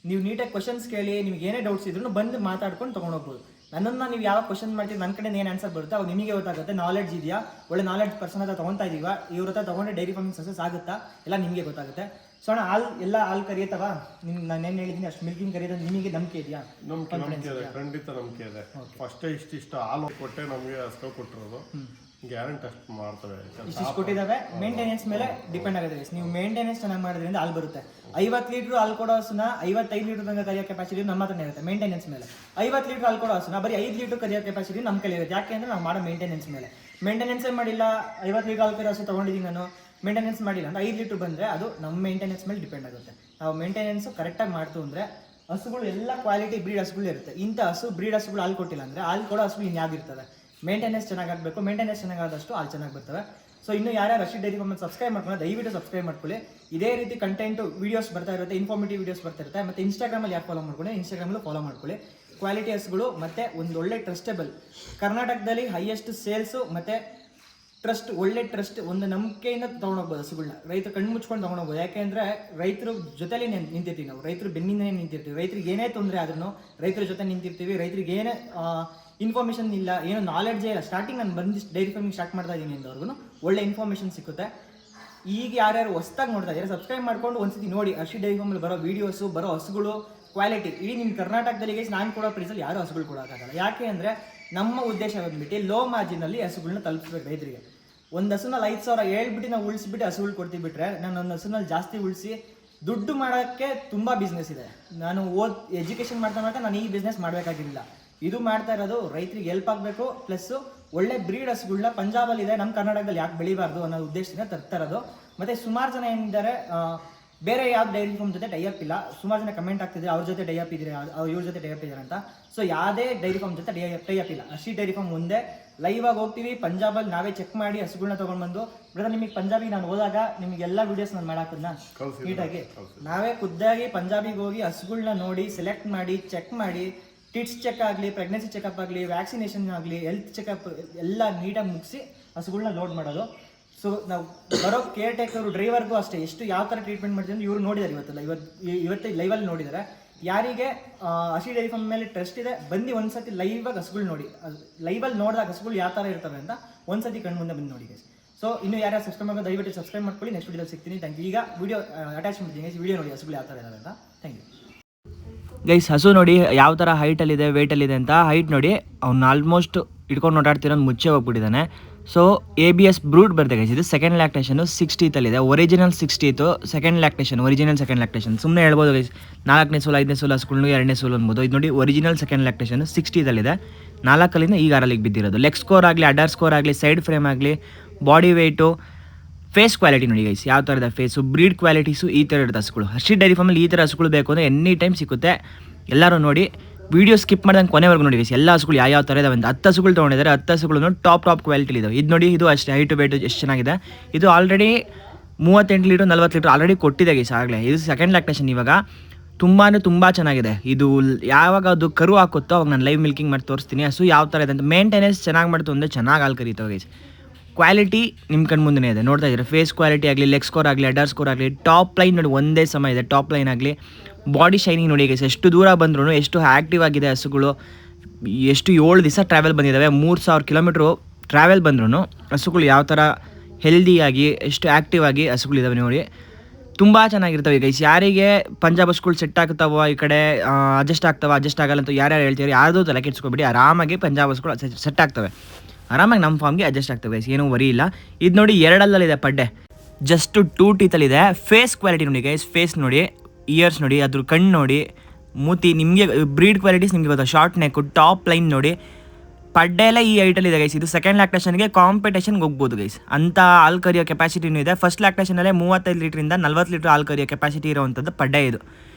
[SPEAKER 2] ನೀವು ನೀಟಾಗಿ ಕ್ವಶನ್ಸ್ ಕೇಳಿ, ನಿಮ್ಗೆ ಏನೇ ಡೌಟ್ಸ್ ಇದ್ರೂ ಬಂದು ಮಾತಾಡ್ಕೊಂಡು ತೊಗೊಂಡೋಗ್ಬೋದು. ನನ್ನನ್ನು ನೀವು ಯಾವ ಕ್ವಶನ್ ಮಾಡ್ತೀವಿ, ನನ್ನ ಕಡೆ ಏನು ಆನ್ಸರ್ ಬರುತ್ತೆ ಅವಾಗ ನಿಮಗೆ ಗೊತ್ತಾಗುತ್ತೆ. ನಾಲೆಡ್ಜ್ ಇದೆಯಾ, ಒಳ್ಳೆ ನಾಲೆಡ್ಜ್ ಪರ್ಸನ್ ಹತ್ರ ತೊಗೊತಾ ಇದೀವಾ, ಇವ್ರ ಹತ್ರ ತೊಗೊಂಡ್ರೆ ಡೈರಿ ಫಾರ್ಮಿಂಗ್ ಸಕ್ಸಸ್ ಆಗುತ್ತಾ ಎಲ್ಲ ನಿಮಗೆ ಗೊತ್ತಾಗುತ್ತೆ. ಸೊ ಅಣ್ಣ ಹಾಲು ಕರಿಯತ್ತವ, ನಿಮ್ಗೆ ನಾನು ಏನು ಹೇಳಿದ್ದೀನಿ ಅಷ್ಟು ಮಿಲ್ಕಿಂಗ್ ಕರಿಯೋದು ನಿಮಗೆ ನಂಬಿಕೆ ಇದೆಯಾ?
[SPEAKER 3] ಖಂಡಿತ ನಂಬಿಕೆ ಇದೆ. ಫಸ್ಟೇ ಇಷ್ಟ ಹಾಲು ಕೊಟ್ಟೆ ನಮಗೆ ಹಸ್ಗಳು ಕೊಟ್ಟಿರೋದು, ಗ್ಯಾರಂಟಿ ಅಷ್ಟು ಮಾಡ್ತವೆ.
[SPEAKER 2] ಇಷ್ಟು ಕೊಟ್ಟಿದ್ದಾವೆ. ಮೇಂಟೆನೆನ್ಸ್ ಮೇಲೆ ಡಿಪೆಂಡ್ ಆಗುತ್ತೆ. ನೀವು ಮೇಂಟೆನೆನ್ಸ್ ಚೆನ್ನಾಗಿ ಮಾಡೋದ್ರಿಂದ ಹಾಲು ಬರುತ್ತೆ. 50 ಲೀಟ್ರ್ ಹಾಲು ಕೊಡೋ ಹಸುನ 55 ಲೀಟರ್ ತನಕ ಕರಿಯೋ ಕೆಪಾಸಿಟಿ ನಮ್ಮ ಹತ್ರನೇ ಇರುತ್ತೆ ಮೇಂಟೆನೆನ್ಸ್ ಮೇಲೆ. 50 ಲೀಟರ್ ಹಾಲು ಕೊಡೋ ಹಸುನ ಬರೀ 5 ಲೀಟರ್ ಕರಿಯೋ ಕೆಪಾಸಿಟಿ ನಮ್ಮ ಕೈಲಿ ಇರುತ್ತೆ. ಯಾಕೆ ಅಂದರೆ ನಾವು ಮಾಡೋ ಮೇಂಟೆನೆನ್ಸ್ ಮೇಲೆ. ಮೇಂಟೆನೆನ್ಸೇ ಮಾಡಿಲ್ಲ, 50 ಲೀಟರ್ ಹಾಲು ಕರಿಯೋ ಹಸು ತೊಗೊಂಡಿದ್ದೀನಿ ನಾನು, ಮೇಂಟೆನೆನ್ಸ್ ಮಾಡಿಲ್ಲ ಅಂದ್ರೆ 5 ಲೀಟರ್ ಬಂದರೆ ಅದು ನಮ್ಮ ಮೇಂಟೆನೆನ್ಸ್ ಮೇಲೆ ಡಿಪೆಂಡ್ ಆಗುತ್ತೆ. ನಾವು ಮೇಂಟೆನೆನ್ಸ್ ಕರೆಕ್ಟಾಗಿ ಮಾಡ್ತು ಅಂದರೆ ಹಸುಗಳು ಎಲ್ಲ ಕ್ವಾಲಿಟಿ ಬ್ರೀಡ್ ಹಸುಗಳು ಇರುತ್ತೆ. ಇಂಥ ಹಸು ಬ್ರೀಡ್ ಹಸುಗಳು ಹಾಲು ಕೊಟ್ಟಿಲ್ಲ ಅಂದರೆ ಹಾಲು ಕೊಡೋ ಹಸುಗಳು ಇನ್ಯಾವುದಿರ್ತದೆ. ಮೇಂಟೆನೆನ್ಸ್ ಚೆನ್ನಾಗಾಗಬೇಕು. ಮೇಂಟೆನೆನ್ಸ್ ಚೆನ್ನಾಗಾದಷ್ಟು ಹಾಲು ಚೆನ್ನಾಗಿ ಬರ್ತವೆ. ಸೊ ಇನ್ನು ಯಾರ್ಯಾರು ರಶೀದ್ ಡೈರಿ ಫಾರ್ಮ್ ಸಬ್ಸ್ಕ್ರೈಬ್ ಮಾಡ್ಕೊಂಡು ದಯವಿಟ್ಟು ಸಬ್ಸ್ಕ್ರೈಬ್ ಮಾಡ್ಕೊಳ್ಳಿ. ಇದೇ ರೀತಿ ಕಂಟೆಂಟ್ ವೀಡಿಯೋಸ್ ಬರ್ತಾ ಇರುತ್ತೆ, ಇನ್ಫಾರ್ಮೇಟಿವ್ ವೀಡಿಯೋಸ್ ಬರ್ತಾ ಇರುತ್ತೆ. ಮತ್ತು ಇನ್ಸ್ಟಾಗ್ರಾಮಲ್ಲಿ ಯಾಕೆ ಫಾಲೋ ಮಾಡ್ಕೊಳ್ಳಿ, ಇನ್ಸ್ಟಾಗ್ರಾಮಲ್ಲೂ ಫಾಲೋ ಮಾಡ್ಕೊಳ್ಳಿ. ಕ್ವಾಲಿಟಿ ಹಸುಗಳು ಮತ್ತು ಒಂದು ಒಳ್ಳೆ ಟ್ರಸ್ಟೇಬಲ್, ಕರ್ನಾಟಕದಲ್ಲಿ ಹೈಯೆಸ್ಟ್ ಸೇಲ್ಸು ಮತ್ತು ಟ್ರಸ್ಟ್, ಒಳ್ಳೆ ಟ್ರಸ್ಟ್, ಒಂದು ನಂಬಿಕೆಯಿಂದ ತೊಗೊಂಡೋಗ್ಬೋದು ಹಸುಗಳನ್ನ. ರೈತರು ಕಣ್ಣು ಮುಚ್ಕೊಂಡು ತೊಗೊಂಡೋಗ್ಬೋದು. ಯಾಕೆಂದರೆ ರೈತರು ಜೊತೆಲಿ ನಿಂತಿರ್ತೀವಿ ನಾವು, ರೈತರು ಬೆನ್ನಿಂದನೇ ನಿಂತಿರ್ತೀವಿ. ರೈತರಿಗೆ ಏನೇ ತೊಂದರೆ ಆದ್ರೂ ರೈತರ ಜೊತೆ ನಿಂತಿರ್ತೀವಿ. ರೈತರಿಗೆ ಏನೇ ಇನ್ಫಾರ್ಮೇಷನ್ ಇಲ್ಲ, ಏನೋ ನಾಲೆಡ್ಜೇ ಇಲ್ಲ. ಸ್ಟಾರ್ಟಿಂಗ್ ನಾನು ಬಂದಿಷ್ಟು ಡೈರಿ ಫಾರ್ಮಿಂಗ್ ಸ್ಟಾರ್ಟ್ ಮಾಡ್ತಾ ಇದ್ದೀನಿ ಅಂದವ್ರಿಗೂ ಒಳ್ಳೆ ಇನ್ಫಾರ್ಮೇಷನ್ ಸಿಗುತ್ತೆ. ಈಗ ಯಾರ್ಯಾರು ಹೊಸ್ದಾಗಿ ನೋಡ್ತಾ ಇದ್ದಾರೆ ಸಬ್ಸ್ಕ್ರೈಬ್ ಮಾಡ್ಕೊಂಡು ಒಂದ್ಸತಿ ನೋಡಿ. ರಶೀದ್ ಡೈರಿ ಫಾರ್ಮಲ್ಲಿ ಬರೋ ವೀಡಿಯೋಸು, ಬರೋ ಹಸುಗಳು ಕ್ವಾಲಿಟಿ ಇಡೀ ನಿಮ್ಮ ಕರ್ನಾಟಕದಲ್ಲಿ ನಾನು ಕೊಡೋ ಪ್ರೈಸಲ್ಲಿ ಯಾರು ಹಸುಗಳು ಕೊಡೋಕ್ಕಾಗಲ್ಲ. ಯಾಕೆ ಅಂದರೆ ನಮ್ಮ ಉದ್ದೇಶ ಬಂದ್ಬಿಟ್ಟು ಲೋ ಮಾರ್ಜಿನಲ್ಲಿ ಹಸುಗಳನ್ನ ತಲುಪಿಸ್ಬೇಕು ರೈತರಿಗೆ. ಒಂದು ಹಸುನಲ್ಲಿ 5,000 ಹೇಳ್ಬಿಟ್ಟು ನಾವು ಉಳಿಸ್ಬಿಟ್ಟು ಹಸುಗಳು ಕೊಡ್ತೀವಿ ಬಿಟ್ರೆ, ನಾನು ಒಂದು ಹಸುನಲ್ಲಿ ಜಾಸ್ತಿ ಉಳಿಸಿ ದುಡ್ಡು ಮಾಡೋಕ್ಕೆ ತುಂಬ ಬಿಸ್ನೆಸ್ ಇದೆ. ನಾನು ಎಜುಕೇಷನ್ ಮಾಡ್ತಾ ನಾನು ಈ ಬಿಸ್ನೆಸ್ ಮಾಡಬೇಕಾಗಿಲ್ಲ. ಇದು ಮಾಡ್ತಾ ಇರೋದು ರೈತರಿಗೆ ಹೆಲ್ಪ್ ಆಗಬೇಕು, ಪ್ಲಸ್ಸು ಒಳ್ಳೆ ಬ್ರೀಡ್ ಹಸುಗಳನ್ನ ಪಂಜಾಬಲ್ಲಿ ಇದೆ, ನಮ್ಮ ಕರ್ನಾಟಕದಲ್ಲಿ ಯಾಕೆ ಬೆಳಿಬಾರ್ದು ಅನ್ನೋ ಉದ್ದೇಶದಿಂದ ತರ್ತಾ ಇರೋದು. ಮತ್ತು ಸುಮಾರು ಜನ ಏನಿದ್ದಾರೆ ಬೇರೆ ಯಾವ ಡೈರಿ ಫಾರ್ಮ್ ಜೊತೆ ಟೈಅಪ್ ಇಲ್ಲ. ಸುಮಾರು ಜನ ಕಮೆಂಟ್ ಆಗ್ತಿದ್ರೆ ಅವ್ರ ಜೊತೆ ಟೈಅಪ್ ಇದ್ರೆ, ಇವ್ರ ಜೊತೆ ಟೈಅಪ್ ಇದ್ದಾರೆ ಅಂತ. ಸೊ ಯಾವುದೇ ಡೈರಿ ಫಾರ್ಮ್ ಜೊತೆ ಟೈಅಪ್ ಇಲ್ಲ. ರಶೀದ್ ಡೈರಿ ಫಾರ್ಮ್ ಒಂದೇ. ಲೈವ್ ಆಗಿ ಹೋಗ್ತೀವಿ ಪಂಜಾಬಲ್ಲಿ, ನಾವೇ ಚೆಕ್ ಮಾಡಿ ಹಸುಗಳನ್ನ ತೊಗೊಂಡ್ಬಂದು ಬ್ರದರ್ ನಿಮಗೆ ಪಂಜಾಬಿಗೆ ನಾನು ಹೋದಾಗ ನಿಮಗೆಲ್ಲ ವೀಡಿಯೋಸ್ ನಾನು ಮಾಡಾಕದ್ನ ನೀಟಾಗಿ ನಾವೇ ಖುದ್ದಾಗಿ ಪಂಜಾಬಿಗೆ ಹೋಗಿ ಹಸುಗಳನ್ನ ನೋಡಿ ಸೆಲೆಕ್ಟ್ ಮಾಡಿ ಚೆಕ್ ಮಾಡಿ, ಟಿಟ್ಸ್ ಚೆಕ್ ಆಗಲಿ, ಪ್ರೆಗ್ನೆನ್ಸಿ ಚೆಕಪ್ ಆಗಲಿ, ವ್ಯಾಕ್ಸಿನೇಷನ್ ಆಗಲಿ, ಹೆಲ್ತ್ ಚೆಕಪ್ ಎಲ್ಲ ನೀಟಾಗಿ ಮುಗಿಸಿ ಹಸುಗಳನ್ನ ಲೋಡ್ ಮಾಡೋದು. ಸೊ ನಾವು ಬರೋ ಕೇರ್ ಟೇಕರು ಡ್ರೈವರ್ಗೂ ಅಷ್ಟೇ ಎಷ್ಟು ಯಾವ ಥರ ಟ್ರೀಟ್ಮೆಂಟ್ ಮಾಡ್ತೀವಿ ಅಂತ ಇವ್ರು ನೋಡಿದ್ದಾರೆ. ಇವತ್ತು ಲೈವಲ್ಲಿ ನೋಡಿದ್ದಾರೆ. ಯಾರಿಗೆ ರಶೀದ್ ಡೈರಿ ಫಾರ್ಮ್ ಮೇಲೆ ಟ್ರಸ್ಟ್ ಇದೆ ಬಂದು ಒಂದ್ಸತಿ ಲೈವಾಗಿ ಹಸುಗಳು ನೋಡಿ. ಲೈವಲ್ಲಿ ನೋಡಿದಾಗ ಹಸುಗಳು ಯಾವ ಥರ ಇರ್ತವೆ ಅಂತ ಒಂದ್ಸತಿ ಕಣ್ಣು ಮುಂದೆ ಬಂದು ನೋಡಿ ಗೈಸ್. ಸೊ ಇನ್ನು ಯಾರು ಸಬ್ಸ್ಕ್ರೈಬ್ ಮಾಡೋದು ದಯವಿಟ್ಟು ಸಬ್ಸ್ಕ್ರೈಬ್ ಮಾಡ್ಕೊಳ್ಳಿ. ನೆಕ್ಸ್ಟ್ ವಿಡಿಯೋದಲ್ಲಿ ಸಿಗ್ತೀನಿ. Thank you. ಈಗ ವಿಡಿಯೋ ಅಟ್ಯಾಚ್ ಮಾಡ್ತೀನಿ, ವಿಡಿಯೋ ನೋಡಿ ಹಸುಗಳು ಯಾವ ಥರ ಇದಾವೆ ಅಂತ. Thank you guys. ಹಸು ನೋಡಿ ಯಾವ ಥರ ಹೈಟಲ್ಲಿದೆ, ವೇಟಲ್ಲಿದೆ ಅಂತ. ಹೈಟ್ ನೋಡಿ ಅವ್ನು ಆಲ್ಮೋಸ್ಟ್ ಇಟ್ಕೊಂಡು ನೋಟಾಡ್ತಿರೋ ಮುಚ್ಚೆ ಹೋಗ್ಬಿಟ್ಟಿದ್ದಾನೆ. ಸೊ ABS ಬ್ರೂಡ್ ಬರ್ತದೆ ಗೈಸ್. ಇದು second lactation 60th original 60th, second lactation, original second lactation. ಸುಮ್ಮನೆ ಹೇಳ್ಬೋದು ಗೈಸ್ 4ನೇ ಸೋಲು 5ನೇ ಸೋಲು ಹಸುಗಳು 2ನೇ ಸೋಲು ಅನ್ಬೋದು. ಇದು ನೋಡಿ ಒರಿಜಿನಲ್ ಸೆಕೆಂಡ್ ಲ್ಯಾಕ್ಟೇಷನ್ 60th 4 ಈಗ 6 ಬಿದ್ದಿರೋದು. ಲೆಗ್ ಸ್ಕೋರ್ ಆಗಲಿ, ಅಡರ್ ಸ್ಕೋರ್ ಆಗಲಿ, ಸೈಡ್ ಫ್ರೇಮ್ ಆಗಲಿ, ಬಾಡಿ ವೆಯ್ಟು, ಫೇಸ್ ಕ್ವಾಲಿಟಿ ನೋಡಿ ಗೈಸ್ ಯಾವ ಥರದ ಫೇಸು, ಬ್ರೀಡ್ ಕ್ವಾಲಿಟೀಸು ಈ ಥರ ಇರುತ್ತೆ ಹಸುಗಳು. ರಶೀದ್ ಡೈರಿ ಫಾರ್ಮಲ್ಲಿ ಈ ಥರ ಹಸುಗಳು ಬೇಕು ಅಂದರೆ ಎನಿ ಟೈಮ್ ಸಿಗುತ್ತೆ. ಎಲ್ಲರೂ ನೋಡಿ, ವಿಡಿಯೋ ಸ್ಕಿಪ್ ಮಾಡ್ದಂಗೆ ಕೊನೆವರೆಗೂ ನೋಡಿ ಗೈಸ್. ಎಲ್ಲ ಹಸುಗಳು ಯಾವ ಥರ ಇದಾವೆ ಅಂತ. 10 ಹಸುಗಳು ತೊಗೊಂಡಿದ್ದಾರೆ. 10 ಹಸುಗಳು ಟಾಪ್ ಕ್ವಾಲಿಟಿ ಇದಾವೆ. ಇದು ನೋಡಿ, ಇದು ಅಷ್ಟೇ ಹೈಟು ವೇಟು ಎಷ್ಟು ಚೆನ್ನಾಗಿದೆ. ಇದು ಆಲ್ರೆಡಿ 38 ಲೀಟ್ರ್ 40 ಲೀಟ್ರ್ ಆಲ್ರೆಡಿ ಕೊಟ್ಟಿದೆ ಗೈಸ್ ಆಗಲೇ. ಇದು ಸೆಕೆಂಡ್ ಲ್ಯಾಕ್ಟೇಷನ್. ಇವಾಗ ತುಂಬ ಚೆನ್ನಾಗಿದೆ. ಇದು ಯಾವಾಗ ಅದು ಕರು ಹಾಕುತ್ತೋ ಅವಾಗ ನಾನು ಲೈವ್ ಮಿಲ್ಕಿಂಗ್ ಮಾಡಿ ತೋರಿಸ್ತೀನಿ. ಹಸು ಯಾವ ಥರ ಇದೆ ಅಂತ. ಮೇಂಟೆನೆನ್ಸ್ ಚೆನ್ನಾಗಿ ಮಾಡ್ತು ಅಂದರೆ ಚೆನ್ನಾಗಿ ಹಾಲು ಕರೀತಾವೆ ಗೈಸ್. ಕ್ವಾಲಿಟಿ ನಿಮ್ಮ ಕಣ್ಣು ಮುಂದೆ ಇದೆ, ನೋಡ್ತಾ ಇದ್ದೀರಾ. ಫೇಸ್ ಕ್ವಾಲಿಟಿ ಆಗಲಿ, ಲೆಗ್ ಸ್ಕೋರ್ ಆಗಲಿ, ಅಡರ್ ಸ್ಕೋರ್ ಆಗಲಿ, ಟಾಪ್ ಲೈನ್ ನೋಡಿ ಒಂದೇ ಸಮ ಇದೆ. ಟಾಪ್ ಲೈನ್ ಆಗಲಿ, ಬಾಡಿ ಶೈನಿಂಗ್ ನೋಡಿ ಗೈಸ್. ಎಷ್ಟು ದೂರ ಬಂದ್ರೂ ಎಷ್ಟು ಆ್ಯಕ್ಟಿವ್ ಆಗಿದೆ ಹಸುಗಳು. ಎಷ್ಟು 7 ದಿವಸ ಟ್ರಾವೆಲ್ ಬಂದಿದ್ದಾವೆ. 3000 ಕಿಲೋಮೀಟ್ರು ಟ್ರಾವೆಲ್ ಬಂದ್ರೂ ಹಸುಗಳು ಯಾವ ಥರ ಹೆಲ್ದಿಯಾಗಿ ಎಷ್ಟು ಆ್ಯಕ್ಟಿವ್ ಆಗಿ ಹಸುಗಳಿದ್ದಾವೆ ನೋಡಿ. ತುಂಬ ಚೆನ್ನಾಗಿರ್ತವೆ ಗೈಸ್. ಯಾರಿಗೆ ಪಂಜಾಬ್ ಹಸುಗಳು ಸೆಟ್ ಆಗ್ತಾವೋ, ಈ ಕಡೆ ಅಡ್ಜಸ್ಟ್ ಆಗಲ್ಲ ಅಂತ ಯಾರ್ಯಾರು ಹೇಳ್ತೀವಿ, ಯಾರ್ದು ತಲೆ ಕೆಡ್ಸ್ಕೊಬೇಡಿ. ಆರಾಮಾಗಿ ಪಂಜಾಬ್ ಹಸುಗಳು ಸೆಟ್ ಆಗ್ತವೆ. ಆರಾಮಾಗಿ ನಮ್ಮ ಫಾರ್ಮ್ಗೆ ಅಡ್ಜಸ್ಟ್ ಆಗ್ತವೆ ಗೈಸ್, ಏನೂ ವರಿ ಇಲ್ಲ. ಇದು ನೋಡಿ 2 ಪಡ್ಡೆ, ಜಸ್ಟ್ 2 ಟೀತಲ್ಲಿದೆ. ಫೇಸ್ ಕ್ವಾಲಿಟಿ ನೋಡಿ ಗೈಸ್. ಫೇಸ್ ನೋಡಿ, ಇಯರ್ಸ್ ನೋಡಿ, ಅದ್ರ ಕಣ್ಣು ನೋಡಿ, ಮೂತಿ. ನಿಮಗೆ ಬ್ರೀಡ್ ಕ್ವಾಲಿಟೀಸ್ ನಿಮಗೆ ಗೊತ್ತಾ. ಶಾರ್ಟ್ ನೆಕ್ಕು, ಟಾಪ್ ಲೈನ್ ನೋಡಿ. ಪಡ್ಡೆ ಎಲ್ಲ ಈ ಹೈಟಲ್ಲಿದೆ ಗೈಸ್. ಇದು ಸೆಕೆಂಡ್ ಲ್ಯಾಕ್ಟೇಷನ್ಗೆ ಕಾಂಪಿಟೇಷನ್ಗೆ ಹೋಗ್ಬೋದು ಗೈಸ್. ಅಂಥ ಹಾಲು ಕರಿಯೋ ಕೆಪಾಸಿಟಿನೂ ಇದೆ. ಫಸ್ಟ್ ಲ್ಯಾಕ್ಟೇಷನಲ್ಲೇ 35 ಲೀಟ್ರಿಂದ 40 ಲೀಟ್ರ್ ಹಾಲು ಕರಿಯೋ ಕೆಪಾಸಿಟಿ ಇರೋವಂಥದ್ದು ಪಡ್ಡೆ. ಇದು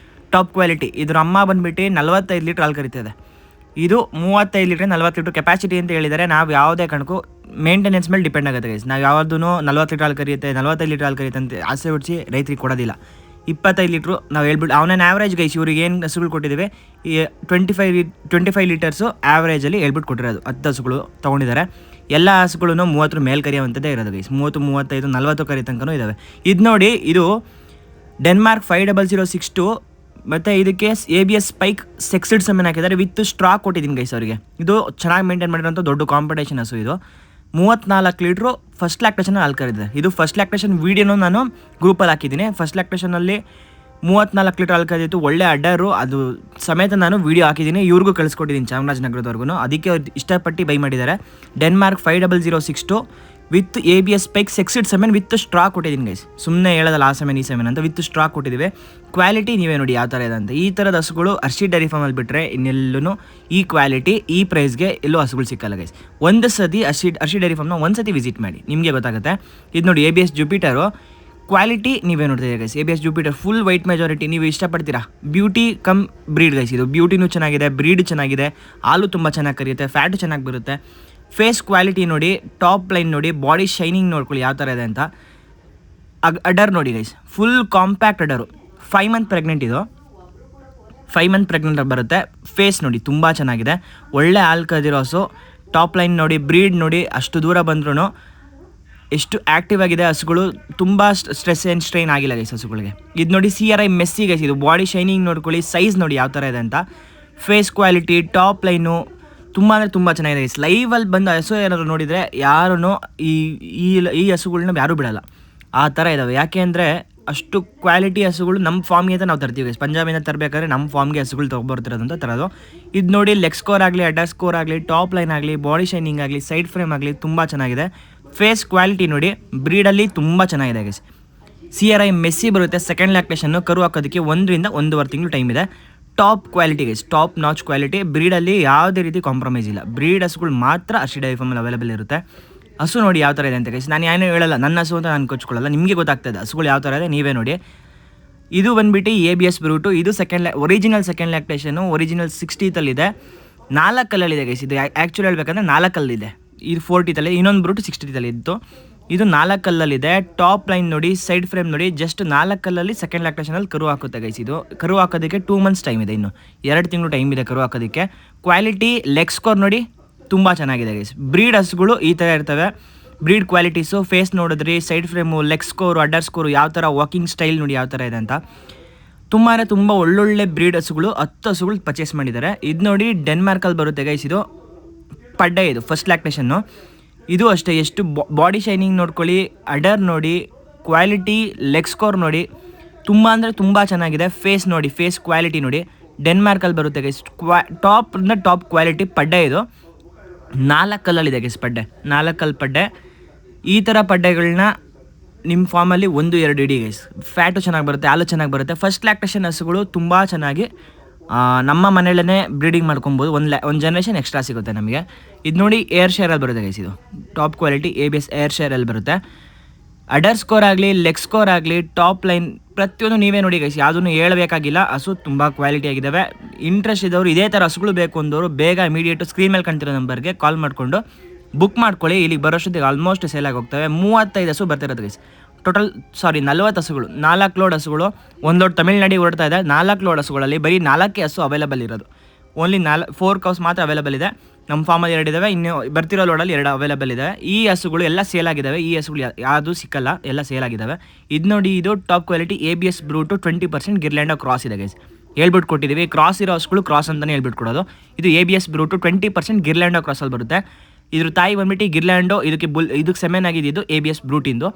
[SPEAKER 2] ಟಾಪ್ ಕ್ವಾಲಿಟಿ. ಇದ್ರ ಅಮ್ಮ ಬಂದುಬಿಟ್ಟು 45 ಲೀಟ್ರ್ ಹಾಲು ಕರಿತದೆ. ಇದು 35 ಲೀಟ್ರ್ 40 ಲೀಟ್ರ್ ಕೆಪಾಸಿಟಿ ಅಂತ ಹೇಳಿದರೆ, ನಾವು ಯಾವುದೇ ಕಣಕ್ಕೂ ಮೇಂಟೆನೆನ್ಸ್ ಮೇಲೆ ಡಿಪೆಂಡ್ ಆಗುತ್ತೆ ಗೈಸ್. ನಾವು ಯಾವುದೂ 40 ಲೀಟ್ರ್ ಹಾಲು ಕರಿಯುತ್ತೆ, 45 ಲೀಟ್ರ್ ಹಾಲು ಕರಿಯುತ್ತೆ ಅಂತ ಆಸೆ ಹುಡ್ಸಿ ರೈತರಿಗೆ ಕೊಡೋದಿಲ್ಲ. 25 ಲೀಟ್ರು ನಾವು ಹೇಳ್ಬಿಟ್ಟು ಅವನೇನು ಆ್ಯಾವ್ರೇಜ್ ಗೈಸ್. ಇವ್ರಿಗೆ ಏನು ಹಸುಗಳು ಕೊಟ್ಟಿದ್ದೀವಿ 25 ಲೀಟರ್ಸು ಆ್ಯಾವ್ರೇಜಲ್ಲಿ ಹೇಳ್ಬಿಟ್ಟು ಕೊಟ್ಟಿರೋದು. 10 ಹಸುಗಳು ತೊಗೊಂಡಿದ್ದಾರೆ. ಎಲ್ಲ ಹಸುಗಳು 30 ಮೇಲೆ ಕರಿಯುವಂಥದ್ದೇ ಇರೋದು ಗೈಸ್. 30, 35, 40 ಕರಿ ತನಕನೂ ಇದ್ದಾವೆ. ಇದು ನೋಡಿ, ಇದು ಡೆನ್ಮಾರ್ಕ್ 5006 ಮತ್ತು ಇದಕ್ಕೆ ABS ಸ್ಪೈಕ್ ಸೆಕ್ಸಿಡ್ ಸೆಮೆನ್ ಹಾಕಿದ್ದಾರೆ. ವಿತ್ ಸ್ಟ್ರಾ ಕೊಟ್ಟಿದ್ದೀನಿ ಗೈಸ್ ಅವರಿಗೆ. ಇದು ಚೆನ್ನಾಗಿ ಮೇಂಟೈನ್ ಮಾಡಿರೋಂಥ ದೊಡ್ಡ ಕಾಂಪಿಟೇಷನ್ ಹಸು. ಇದು 34 ಲೀಟ್ರು ಫಸ್ಟ್ ಲ್ಯಾಕ್ಟೇಷನ್ ಹಾಲು ಕರಿದೆ. ಇದು ಫಸ್ಟ್ ಲ್ಯಾಕ್ಟೇಷನ್ ವೀಡಿಯೋನು ನಾನು ಗ್ರೂಪಲ್ಲಿ ಹಾಕಿದ್ದೀನಿ. ಫಸ್ಟ್ ಲ್ಯಾಕ್ಟೇಷನಲ್ಲಿ 34 ಲೀಟ್ರ್ ಹಾಲು ಕರಿದಿತ್ತು. ಒಳ್ಳೆ ಅಡ್ಡರು, ಅದು ಸಮೇತ ನಾನು ವೀಡಿಯೋ ಹಾಕಿದ್ದೀನಿ. ಇವ್ರಿಗೂ ಕಳಿಸ್ಕೊಟ್ಟಿದ್ದೀನಿ ಚಾಮರಾಜನಗರದವರೆಗೂ. ಅದಕ್ಕೆ ಅವ್ರು ಇಷ್ಟಪಟ್ಟು ಬೈ ಮಾಡಿದ್ದಾರೆ. Denmark 5006 with ABS spike sexed semen with straw ಕೊಟ್ಟಿದ್ದೀನಿ ಗೈಸ್. ಸುಮ್ಮನೆ ಹೇಳೋದಲ್ಲ ಆ ಸೆಮೆನ್ ಈ ಸೆಮೆನ್ ಅಂತ. ವಿತ್ ಸ್ಟ್ರಾ ಕೊಟ್ಟಿದ್ದೀವಿ. ಕ್ವಾಲಿಟಿ ನೀವೇ ನೋಡಿ ಯಾವ ಥರ ಇದೆ ಅಂತ. ಈ ಥರದ ಹಸುಗಳು ರಶೀದ್ ಡೈರಿ ಫಾರ್ಮಲ್ಲಿ ಬಿಟ್ಟರೆ ಇನ್ನೆಲ್ಲೂ ಈ ಕ್ವಾಲಿಟಿ ಈ ಪ್ರೈಸ್ಗೆ ಎಲ್ಲೂ ಹಸುಗಳು ಸಿಕ್ಕಲ್ಲ ಗೈಸ್. ಒಂದು ಸತಿ ರಶೀದ್ ಡೈರಿ ಫಾರ್ಮ್ನ ಒಂದು ಸತಿ ವಿಸಿಟ್ ಮಾಡಿ, ನಿಮಗೆ ಗೊತ್ತಾಗುತ್ತೆ. ಇದು ನೋಡಿ ABS ಜುಪಿಟರು. ಕ್ವಾಲಿಟಿ ನೀವೇ ನೋಡ್ತೀವಿ guys. ABS Jupiter full white majority. ನೀವು ಇಷ್ಟಪಡ್ತೀರಾ. Beauty cum breed guys. ಇದು ಬ್ಯೂಟಿನೂ ಚೆನ್ನಾಗಿದೆ, ಬ್ರೀಡ್ ಚೆನ್ನಾಗಿದೆ, ಹಾಲು ತುಂಬ ಚೆನ್ನಾಗಿ ಕರಿಯುತ್ತೆ, ಫ್ಯಾಟು ಚೆನ್ನಾಗಿ ಬರುತ್ತೆ. ಫೇಸ್ ಕ್ವಾಲಿಟಿ ನೋಡಿ, ಟಾಪ್ ಲೈನ್ ನೋಡಿ, ಬಾಡಿ ಶೈನಿಂಗ್ ನೋಡ್ಕೊಳ್ಳಿ ಯಾವ ಥರ ಇದೆ ಅಂತ. ಅಡರ್ ನೋಡಿ guys, full compact udder. 5 month pregnant ಇದು, 5 ಮಂತ್ ಪ್ರೆಗ್ನೆಂಟ್ ಬರುತ್ತೆ. ಫೇಸ್ ನೋಡಿ ತುಂಬ ಚೆನ್ನಾಗಿದೆ, ಒಳ್ಳೆ ಹಾಲು ಕದಿರೋ ಹಸು. ಟಾಪ್ ಲೈನ್ ನೋಡಿ, ಬ್ರೀಡ್ ನೋಡಿ, ಅಷ್ಟು ದೂರ ಬಂದ್ರೂ ಎಷ್ಟು ಆ್ಯಕ್ಟಿವ್ ಆಗಿದೆ ಹಸುಗಳು, ತುಂಬ ಸ್ಟ್ರೆಸ್ ಆ್ಯಂಡ್ ಸ್ಟ್ರೈನ್ ಆಗಿಲ್ಲ ಗೈಸ್ ಹಸುಗಳಿಗೆ. ಇದು ನೋಡಿ CRI ಮೆಸ್ಸಿ ಗೈಸ್, ಇದು ಬಾಡಿ ಶೈನಿಂಗ್ ನೋಡ್ಕೊಳ್ಳಿ, ಸೈಜ್ ನೋಡಿ ಯಾವ ಥರ ಇದೆ ಅಂತ. ಫೇಸ್ ಕ್ವಾಲಿಟಿ, ಟಾಪ್ ಲೈನು ತುಂಬ ಅಂದರೆ ತುಂಬ ಚೆನ್ನಾಗಿದೆ ಗೈಸ್. ಲೈವಲ್ಲಿ ಬಂದು ಹಸು ಏನಾದರೂ ನೋಡಿದರೆ ಯಾರೂ ಈ ಹಸುಗಳ್ನ ಯಾರೂ ಬಿಡೋಲ್ಲ, ಆ ಥರ ಇದ್ದಾವೆ. ಯಾಕೆ ಅಂದರೆ ಅಷ್ಟು ಕ್ವಾಲಿಟಿ ಹಸುಗಳು ನಮ್ಮ ಫಾರ್ಮ್ಗೆ ಅಂತ ನಾವು ತರ್ತೀವಿ ಗೈಸ್. ಪಂಜಾಬಿಂದ ತರಬೇಕಾದ್ರೆ ನಮ್ಮ ಫಾರ್ಮ್ಗೆ ಹಸುಗಳು ತೊಗೊಬರ್ತಿರೋದಂತ ತರೋದು. ಇದು ನೋಡಿ ಲೆಗ್ ಸ್ಕೋರ್ ಆಗಲಿ, ಅಡ್ಡರ್ ಸ್ಕೋರ್ ಆಗಲಿ, ಟಾಪ್ ಲೈನ್ ಆಗಲಿ, ಬಾಡಿ ಶೈನಿಂಗ್ ಆಗಲಿ, ಸೈಡ್ ಫ್ರೇಮ್ ಆಗಲಿ ತುಂಬ ಚೆನ್ನಾಗಿದೆ. ಫೇಸ್ ಕ್ವಾಲಿಟಿ ನೋಡಿ, ಬ್ರೀಡಲ್ಲಿ ತುಂಬ ಚೆನ್ನಾಗಿದೆ ಗೈಸ್. CRI ಮೆಸ್ಸಿ ಬರುತ್ತೆ. ಸೆಕೆಂಡ್ ಲ್ಯಾಕ್ಟೇಷನ್ನು, ಕರು ಹಾಕೋದಕ್ಕೆ 1 ರಿಂದ 1.5 ತಿಂಗಳು ಟೈಮ್ ಇದೆ. Top quality guys, top notch quality. ಬ್ರೀಡಲ್ಲಿ ಯಾವುದೇ ರೀತಿ ಕಾಂಪ್ರಮೈಸ್ ಇಲ್ಲ. ಬ್ರೀಡ್ ಹಸುಗಳು ಮಾತ್ರ ಅರ್ಶಿ ಡೈರಿ ಫಾರ್ಮಲ್ಲಿ ಅವೈಲೇಬಲ್ ಇರುತ್ತೆ. ಹಸು ನೋಡಿ ಯಾವ ಥರ ಇದೆ ಅಂತ ಗೈಸ್. ನಾನು ಏನೂ ಹೇಳಲ್ಲ, ನನ್ನ ಹಸು ಅಂತ ನಾನು ಕೊಚ್ಕೊಳ್ಳಲ್ಲ, ನಿಮಗೆ ಗೊತ್ತಾಗ್ತದೆ ಹಸುಗಳು ಯಾವ ಥರ ಇದೆ, ನೀವೇ ನೋಡಿ. ಇದು ಬಂದುಬಿಟ್ಟು ABS ಬ್ರೂಟು. ಇದು ಒರಿಜಿನಲ್ ಸೆಕೆಂಡ್ ಲ್ಯಾಕ್ಟೇಷನು, ಒರಿಜಿನಲ್ 60ತಲ್ಲಿದೆ. 4 ಕಲ್ಲಲ್ಲಿದೆ ಗೈಸ್. ಇದು ಆ್ಯಕ್ಚುಲಿ ಹೇಳ್ಬೇಕಂದ್ರೆ 4 ಕಲ್ಲಿದೆ. ಇದು 40ತಲ್ಲಿ, ಇನ್ನೊಂದು ಬ್ರೂಟು 60ತಲ್ಲಿ ಇತ್ತು. ಇದು 4 ಕಲ್ಲಲ್ಲಿದೆ. ಟಾಪ್ ಲೈನ್ ನೋಡಿ, ಸೈಡ್ ಫ್ರೇಮ್ ನೋಡಿ, ಜಸ್ಟ್ 4 ಕಲ್ಲಲ್ಲಿ ಸೆಕೆಂಡ್ ಲ್ಯಾಕ್ಟೇಷನಲ್ಲಿ ಕರು ಹಾಕುತ್ತೆ ಗೈಸ್. ಇದು ಕರು ಹಾಕೋದಕ್ಕೆ 2 ಮಂತ್ಸ್ ಟೈಮ್ ಇದೆ, ಇನ್ನು 2 ತಿಂಗಳು ಟೈಮ್ ಇದೆ ಕರು ಹಾಕೋದಕ್ಕೆ. ಕ್ವಾಲಿಟಿ, ಲೆಗ್ ಸ್ಕೋರ್ ನೋಡಿ ತುಂಬ ಚೆನ್ನಾಗಿದೆ ಗೈಸ್. ಬ್ರೀಡ್ ಹಸುಗಳು ಈ ಥರ ಇರ್ತವೆ. ಬ್ರೀಡ್ ಕ್ವಾಲಿಟೀಸು, ಫೇಸ್ ನೋಡಿದ್ರಿ, side frame, leg score, ಅಡ್ಡರ್ score, ಯಾವ ಥರ ವಾಕಿಂಗ್ ಸ್ಟೈಲ್ ನೋಡಿ ಯಾವ ಥರ ಇದೆ ಅಂತ. ತುಂಬ ಒಳ್ಳೊಳ್ಳೆ ಬ್ರೀಡ್ ಹಸುಗಳು 10 ಹಸುಗಳು ಪರ್ಚೇಸ್ ಮಾಡಿದ್ದಾರೆ. ಇದು ನೋಡಿ ಡೆನ್ಮಾರ್ಕಲ್ಲಿ ಬರುತ್ತೆ ಗೈಸ್. ಇದು ಪಡ್ಡೆ, ಇದು ಫಸ್ಟ್ ಲ್ಯಾಕ್ಟೇಷನ್ನು. ಇದು ಅಷ್ಟೇ, ಎಷ್ಟು ಬಾಡಿ ಶೈನಿಂಗ್ ನೋಡ್ಕೊಳ್ಳಿ, ಅಡರ್ ನೋಡಿ, ಕ್ವಾಲಿಟಿ, ಲೆಗ್ ಸ್ಕೋರ್ ನೋಡಿ, ತುಂಬ ಅಂದರೆ ತುಂಬ ಚೆನ್ನಾಗಿದೆ. ಫೇಸ್ ನೋಡಿ, ಫೇಸ್ ಕ್ವಾಲಿಟಿ ನೋಡಿ, ಡೆನ್ಮಾರ್ಕಲ್ಲಿ ಬರುತ್ತೆ ಗೈಸ್. ಟಾಪ್ ಕ್ವಾಲಿಟಿ ಪಡ್ಡೆ. ಇದು 4 ಕಲ್ಲಲ್ಲಿದೆ ಗೈಸ್ ಪಡ್ಡೆ, 4 ಕಲ್ಲು ಪಡ್ಡೆ. ಈ ಥರ ಪಡ್ಡೆಗಳನ್ನ ನಿಮ್ಮ ಫಾರ್ಮಲ್ಲಿ 1-2 ಇಡಿ ಗೈಸ್. ಫ್ಯಾಟು ಚೆನ್ನಾಗಿ ಬರುತ್ತೆ, ಹಾಲು ಚೆನ್ನಾಗಿ ಬರುತ್ತೆ. ಫಸ್ಟ್ ಲ್ಯಾಕ್ಟೇಷನ್ ಹಸುಗಳು ತುಂಬ ಚೆನ್ನಾಗಿ ನಮ್ಮ ಮನೆಯಲ್ಲೇ ಬ್ರೀಡಿಂಗ್ ಮಾಡ್ಕೊಬೋದು. ಒಂದು ಜನ್ರೇಷನ್ ಎಕ್ಸ್ಟ್ರಾ ಸಿಗುತ್ತೆ ನಮಗೆ. ಇದು ನೋಡಿ ಏರ್ ಶೇರಲ್ಲಿ ಬರುತ್ತೆ ಗೈಸ್. ಇದು ಟಾಪ್ ಕ್ವಾಲಿಟಿ ABS ಏರ್ ಶೇರಲ್ಲಿ ಬರುತ್ತೆ. ಅಡರ್ ಸ್ಕೋರ್ ಆಗಲಿ, ಲೆಗ್ ಸ್ಕೋರ್ ಆಗಲಿ, ಟಾಪ್ ಲೈನ್ ಪ್ರತಿಯೊಂದು ನೀವೇ ನೋಡಿ ಗೈಸ್, ಯಾವುದನ್ನು ಹೇಳಬೇಕಾಗಿಲ್ಲ. ಹಸು ತುಂಬ ಕ್ವಾಲಿಟಿ ಆಗಿದ್ದಾವೆ. ಇಂಟ್ರೆಸ್ಟ್ ಇದ್ದವರು, ಇದೇ ಥರ ಹಸುಗಳು ಬೇಕು ಅಂದವರು ಬೇಗ ಇಮಿಡಿಯೇಟು ಸ್ಕ್ರೀನ್ ಮೇಲೆ ಕಾಣ್ತಿರೋ ನಂಬರ್ಗೆ ಕಾಲ್ ಮಾಡಿಕೊಂಡು ಬುಕ್ ಮಾಡ್ಕೊಳ್ಳಿ. ಇಲ್ಲಿಗೆ ಬರೋಷ್ಟೊತ್ತಿಗೆ ಆಲ್ಮೋಸ್ಟ್ ಸೇಲ್ ಆಗಿ ಹೋಗ್ತವೆ. 35 ಹಸು ಬರ್ತಿರೋದು ಗೈಸ್. 40 ಹಸುಗಳು, 4 ಲೋಡ್ ಹಸುಗಳು. 1 ಲೋಡ್ ತಮಿಳ್ನಾಡಿಗೆ ಹೊರಡ್ತಾ ಇದೆ. 4 ಲೋಡ್ ಹಸುಗಳಲ್ಲಿ ಬರೀ 4 ಹಸು ಅವೈಲೇಬಲ್ ಇರೋದು. ಓನ್ಲಿ 4 ಕೌಸ್ ಮಾತ್ರ ಅವೈಲೇಬಲ್ ಇದೆ. ನಮ್ಮ ಫಾರ್ಮಲ್ಲಿ 2 ಇದ್ದಾವೆ, ಇನ್ನು ಬರ್ತಿರೋ ಲೋಡಲ್ಲಿ 2 ಅವೈಲೇಬಲ್ ಇದೆ. ಈ ಹಸುಗಳು ಎಲ್ಲ ಸೇಲ್ ಆಗಿದ್ದಾವೆ. ಈ ಹಸುಗಳು ಯಾವುದು ಸಿಕ್ಕಲ್ಲ, ಎಲ್ಲ ಸೇಲ್ ಆಗಿದ್ದಾವೆ. ಇದು ನೋಡಿ, ಇದು ಟಾಪ್ ಕ್ವಾಲಿಟಿ ABS ಬ್ರೂಟು 20% ಗಿರ್ಲ್ಯಾಂಡೋ ಕ್ರಾಸ್ ಇದೆ ಗೈಸ್. ಹೇಳ್ಬಿಟ್ಟು ಕೊಟ್ಟಿದ್ದೀವಿ. ಕ್ರಾಸ್ ಇರೋ ಹಸುಗಳು ಕ್ರಾಸ್ ಅಂತಲೇ ಹೇಳ್ಬಿಟ್ಟು ಕೊಡೋದು. ಇದು ABS ಬ್ರೂಟು 20% ಗಿರ್ಲ್ಯಾಂಡೋ ಕ್ರಾಸಲ್ಲಿ ಬರುತ್ತೆ. ಇದ್ರ ತಾಯಿ ಬಂದ್ಬಿಟ್ಟು ಗಿರ್ಲ್ಯಾಂಡೋ, ಇದಕ್ಕೆ ಸೆಮೆನ್ ಆಗಿದೆ. ಇದು ABS ಬ್ರೂಟಿಂದು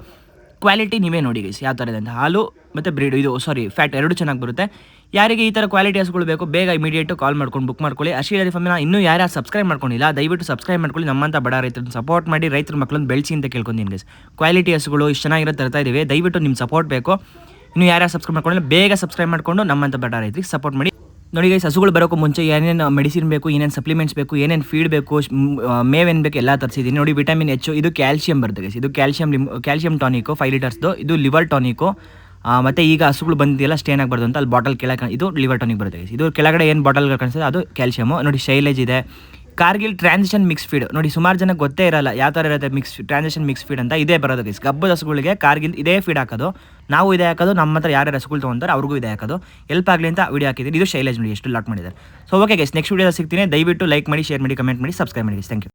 [SPEAKER 2] ಕ್ವಾಲಿಟಿ ನೀವೇ ನೋಡಿ ಗೈಸ್ ಯಾವ ಥರ ಇದೆ ಅಂತ. ಹಾಲು ಮತ್ತು ಬ್ರೀಡ್, ಫ್ಯಾಟ್ 2 ಚೆನ್ನಾಗಿ ಬರುತ್ತೆ. ಯಾರಿಗೆ ಈ ಥರ ಕ್ವಾಲಿಟಿ ಹಸುಗಳು ಬೇಕು ಬೇಗ ಇಮಿಡಿಯೇಟು ಕಾಲ್ ಮಾಡ್ಕೊಂಡು ಬುಕ್ ಮಾಡ್ಕೊಳ್ಳಿ. ಅರ್ಶಿ ಡೈರಿ ಫಾರ್ಮ್ನ ಇನ್ನೂ ಯಾರು ಸಬ್ಸ್ಕ್ರೈಬ್ ಮಾಡ್ಕೊಂಡಿಲ್ಲ, ದಯವಿಟ್ಟು ಸಬ್ಸ್ಕ್ರೈಬ್ ಮಾಡ್ಕೊಳ್ಳಿ. ನಮ್ಮಂಥ ಬಡ ರೈತರನ್ನ ಸಪೋರ್ಟ್ ಮಾಡಿ, ರೈತರ ಮಕ್ಕಳನ್ನ ಬೆಳೆಸಿ ಅಂತ ಕೇಳ್ಕೊಂತೀನಿ ಗೈಸ್. ಕ್ವಾಲಿಟಿ ಹಸುಗಳು ಇಷ್ಟು ಚೆನ್ನಾಗಿರೋ ತರ್ತಾ ಇದ್ದೀವಿ, ದಯವಿಟ್ಟು ನಿಮ್ಮ ಸಪೋರ್ಟ್ ಬೇಕು. ಇನ್ನೂ ಯಾರು ಸಬ್ಸ್ಕ್ರೈಬ್ ಮಾಡ್ಕೊಂಡಿಲ್ಲ ಬೇಗ ಸಬ್ಸ್ಕ್ರೈಬ್ ಮಾಡಿಕೊಂಡು ನಮ್ಮಂಥ ಬಡ ರೈತರಿಗೆ ಸಪೋರ್ಟ್ ಮಾಡಿ. ನೋಡಿ ಗೈಸ್, ಹಸುಗಳು ಬರೋಕ್ಕೂ ಮುಂಚೆ ಏನೇನು ಮೆಡಿಸಿನ್ ಬೇಕು, ಏನೇನು ಸಪ್ಲಿಮೆಂಟ್ಸ್ ಬೇಕು, ಏನೇನು ಫೀಡ್ ಬೇಕು, ಮೇವೇನು ಬೇಕು ಎಲ್ಲ ತರಿಸಿದ್ದೀನಿ. ನೋಡಿ ವಿಟಮಿನ್ H, ಇದು ಕ್ಯಾಲ್ಶಿಯಂ ಬರುತ್ತೆ ಗೈಸ್. ಇದು ಕ್ಯಾಲ್ಶಿಯಂ ಟಾನಿಕು 5 ಲೀಟರ್ಸ್ದು. ಇದು ಲಿವರ್ ಟಾನಿಕು. ಮತ್ತು ಈಗ ಹಸುಗಳು ಬಂದಿದೆಯಲ್ಲ ಸ್ಟೇನ್ ಆಗಬಾರ್ದು ಅಂತ ಅಲ್ಲಿ ಬಾಟಲ್ ಕೆಳಗೆ ಇದು ಲಿವರ್ ಟಾನಿಕ್ ಬರುತ್ತೆ ಗೈಸ್. ಇದು ಕೆಳಗಡೆ ಏನು ಬಾಟಲ್ಗಳು ಕಾಣಿಸ್ತದೆ ಅದು ಕ್ಯಾಲ್ಶಿಯಮು. ನೋಡಿ ಶೈಲೇಜ್ ಇದೆ. ಕಾರ್ಗಿಲ್ ಟ್ರಾನ್ಸಿಷನ್ ಮಿಕ್ಸ್ ಫೀಡ್ ನೋಡಿ, ಸುಮಾರು ಜನಕ್ಕೆ ಗೊತ್ತೇ ಇರಲ್ಲ ಯಾವ ಥರ ಇರುತ್ತೆ ಟ್ರಾನ್ಸಿಷನ್ ಮಿಕ್ಸ್ ಫೀಡ್ ಅಂತ. ಇದೇ ಬರೋದು ಗೈಸ್. ಗಬ್ಬದ ಹಸುಗಳಿಗೆ ಕಾರ್ಗಿಲ್ ಇದೇ ಫೀಡ್ ಹಾಕೋದು. ನಾವು ಇದೇ ಹಾಕೋದು, ನಮ್ಮ ಹತ್ರ ಯಾರ್ಯಾರು ಹಸುಗಳು ತೊಗೊಂತಾರೆ ಅವ್ರಿಗೂ ಇದೇ ಹಾಕೋದು. ಹೆಲ್ಪ್ ಆಗಲಿ ಅಂತ ವಿಡಿಯೋ ಹಾಕಿದ್ದೀನಿ. ಇದು ಶೈಲೇಜ್ ನೋಡಿ ಎಷ್ಟು ಲಾಟ್ ಮಾಡಿದ್ದಾರೆ. ಸೊ ಓಕೆ ಗೈಸ್, ನೆಕ್ಸ್ಟ್ ವಿಡಿಯೋದಲ್ಲಿ ಸಿಗ್ತೀನಿ. ದಯವಿಟ್ಟು ಲೈಕ್ ಮಾಡಿ, ಶೇರ್ ಮಾಡಿ, ಕಮೆಂಟ್ ಮಾಡಿ, ಸಬ್ಸ್ಕ್ರೈಬ್ ಮಾಡಿ ಗೈಸ್. Thank you.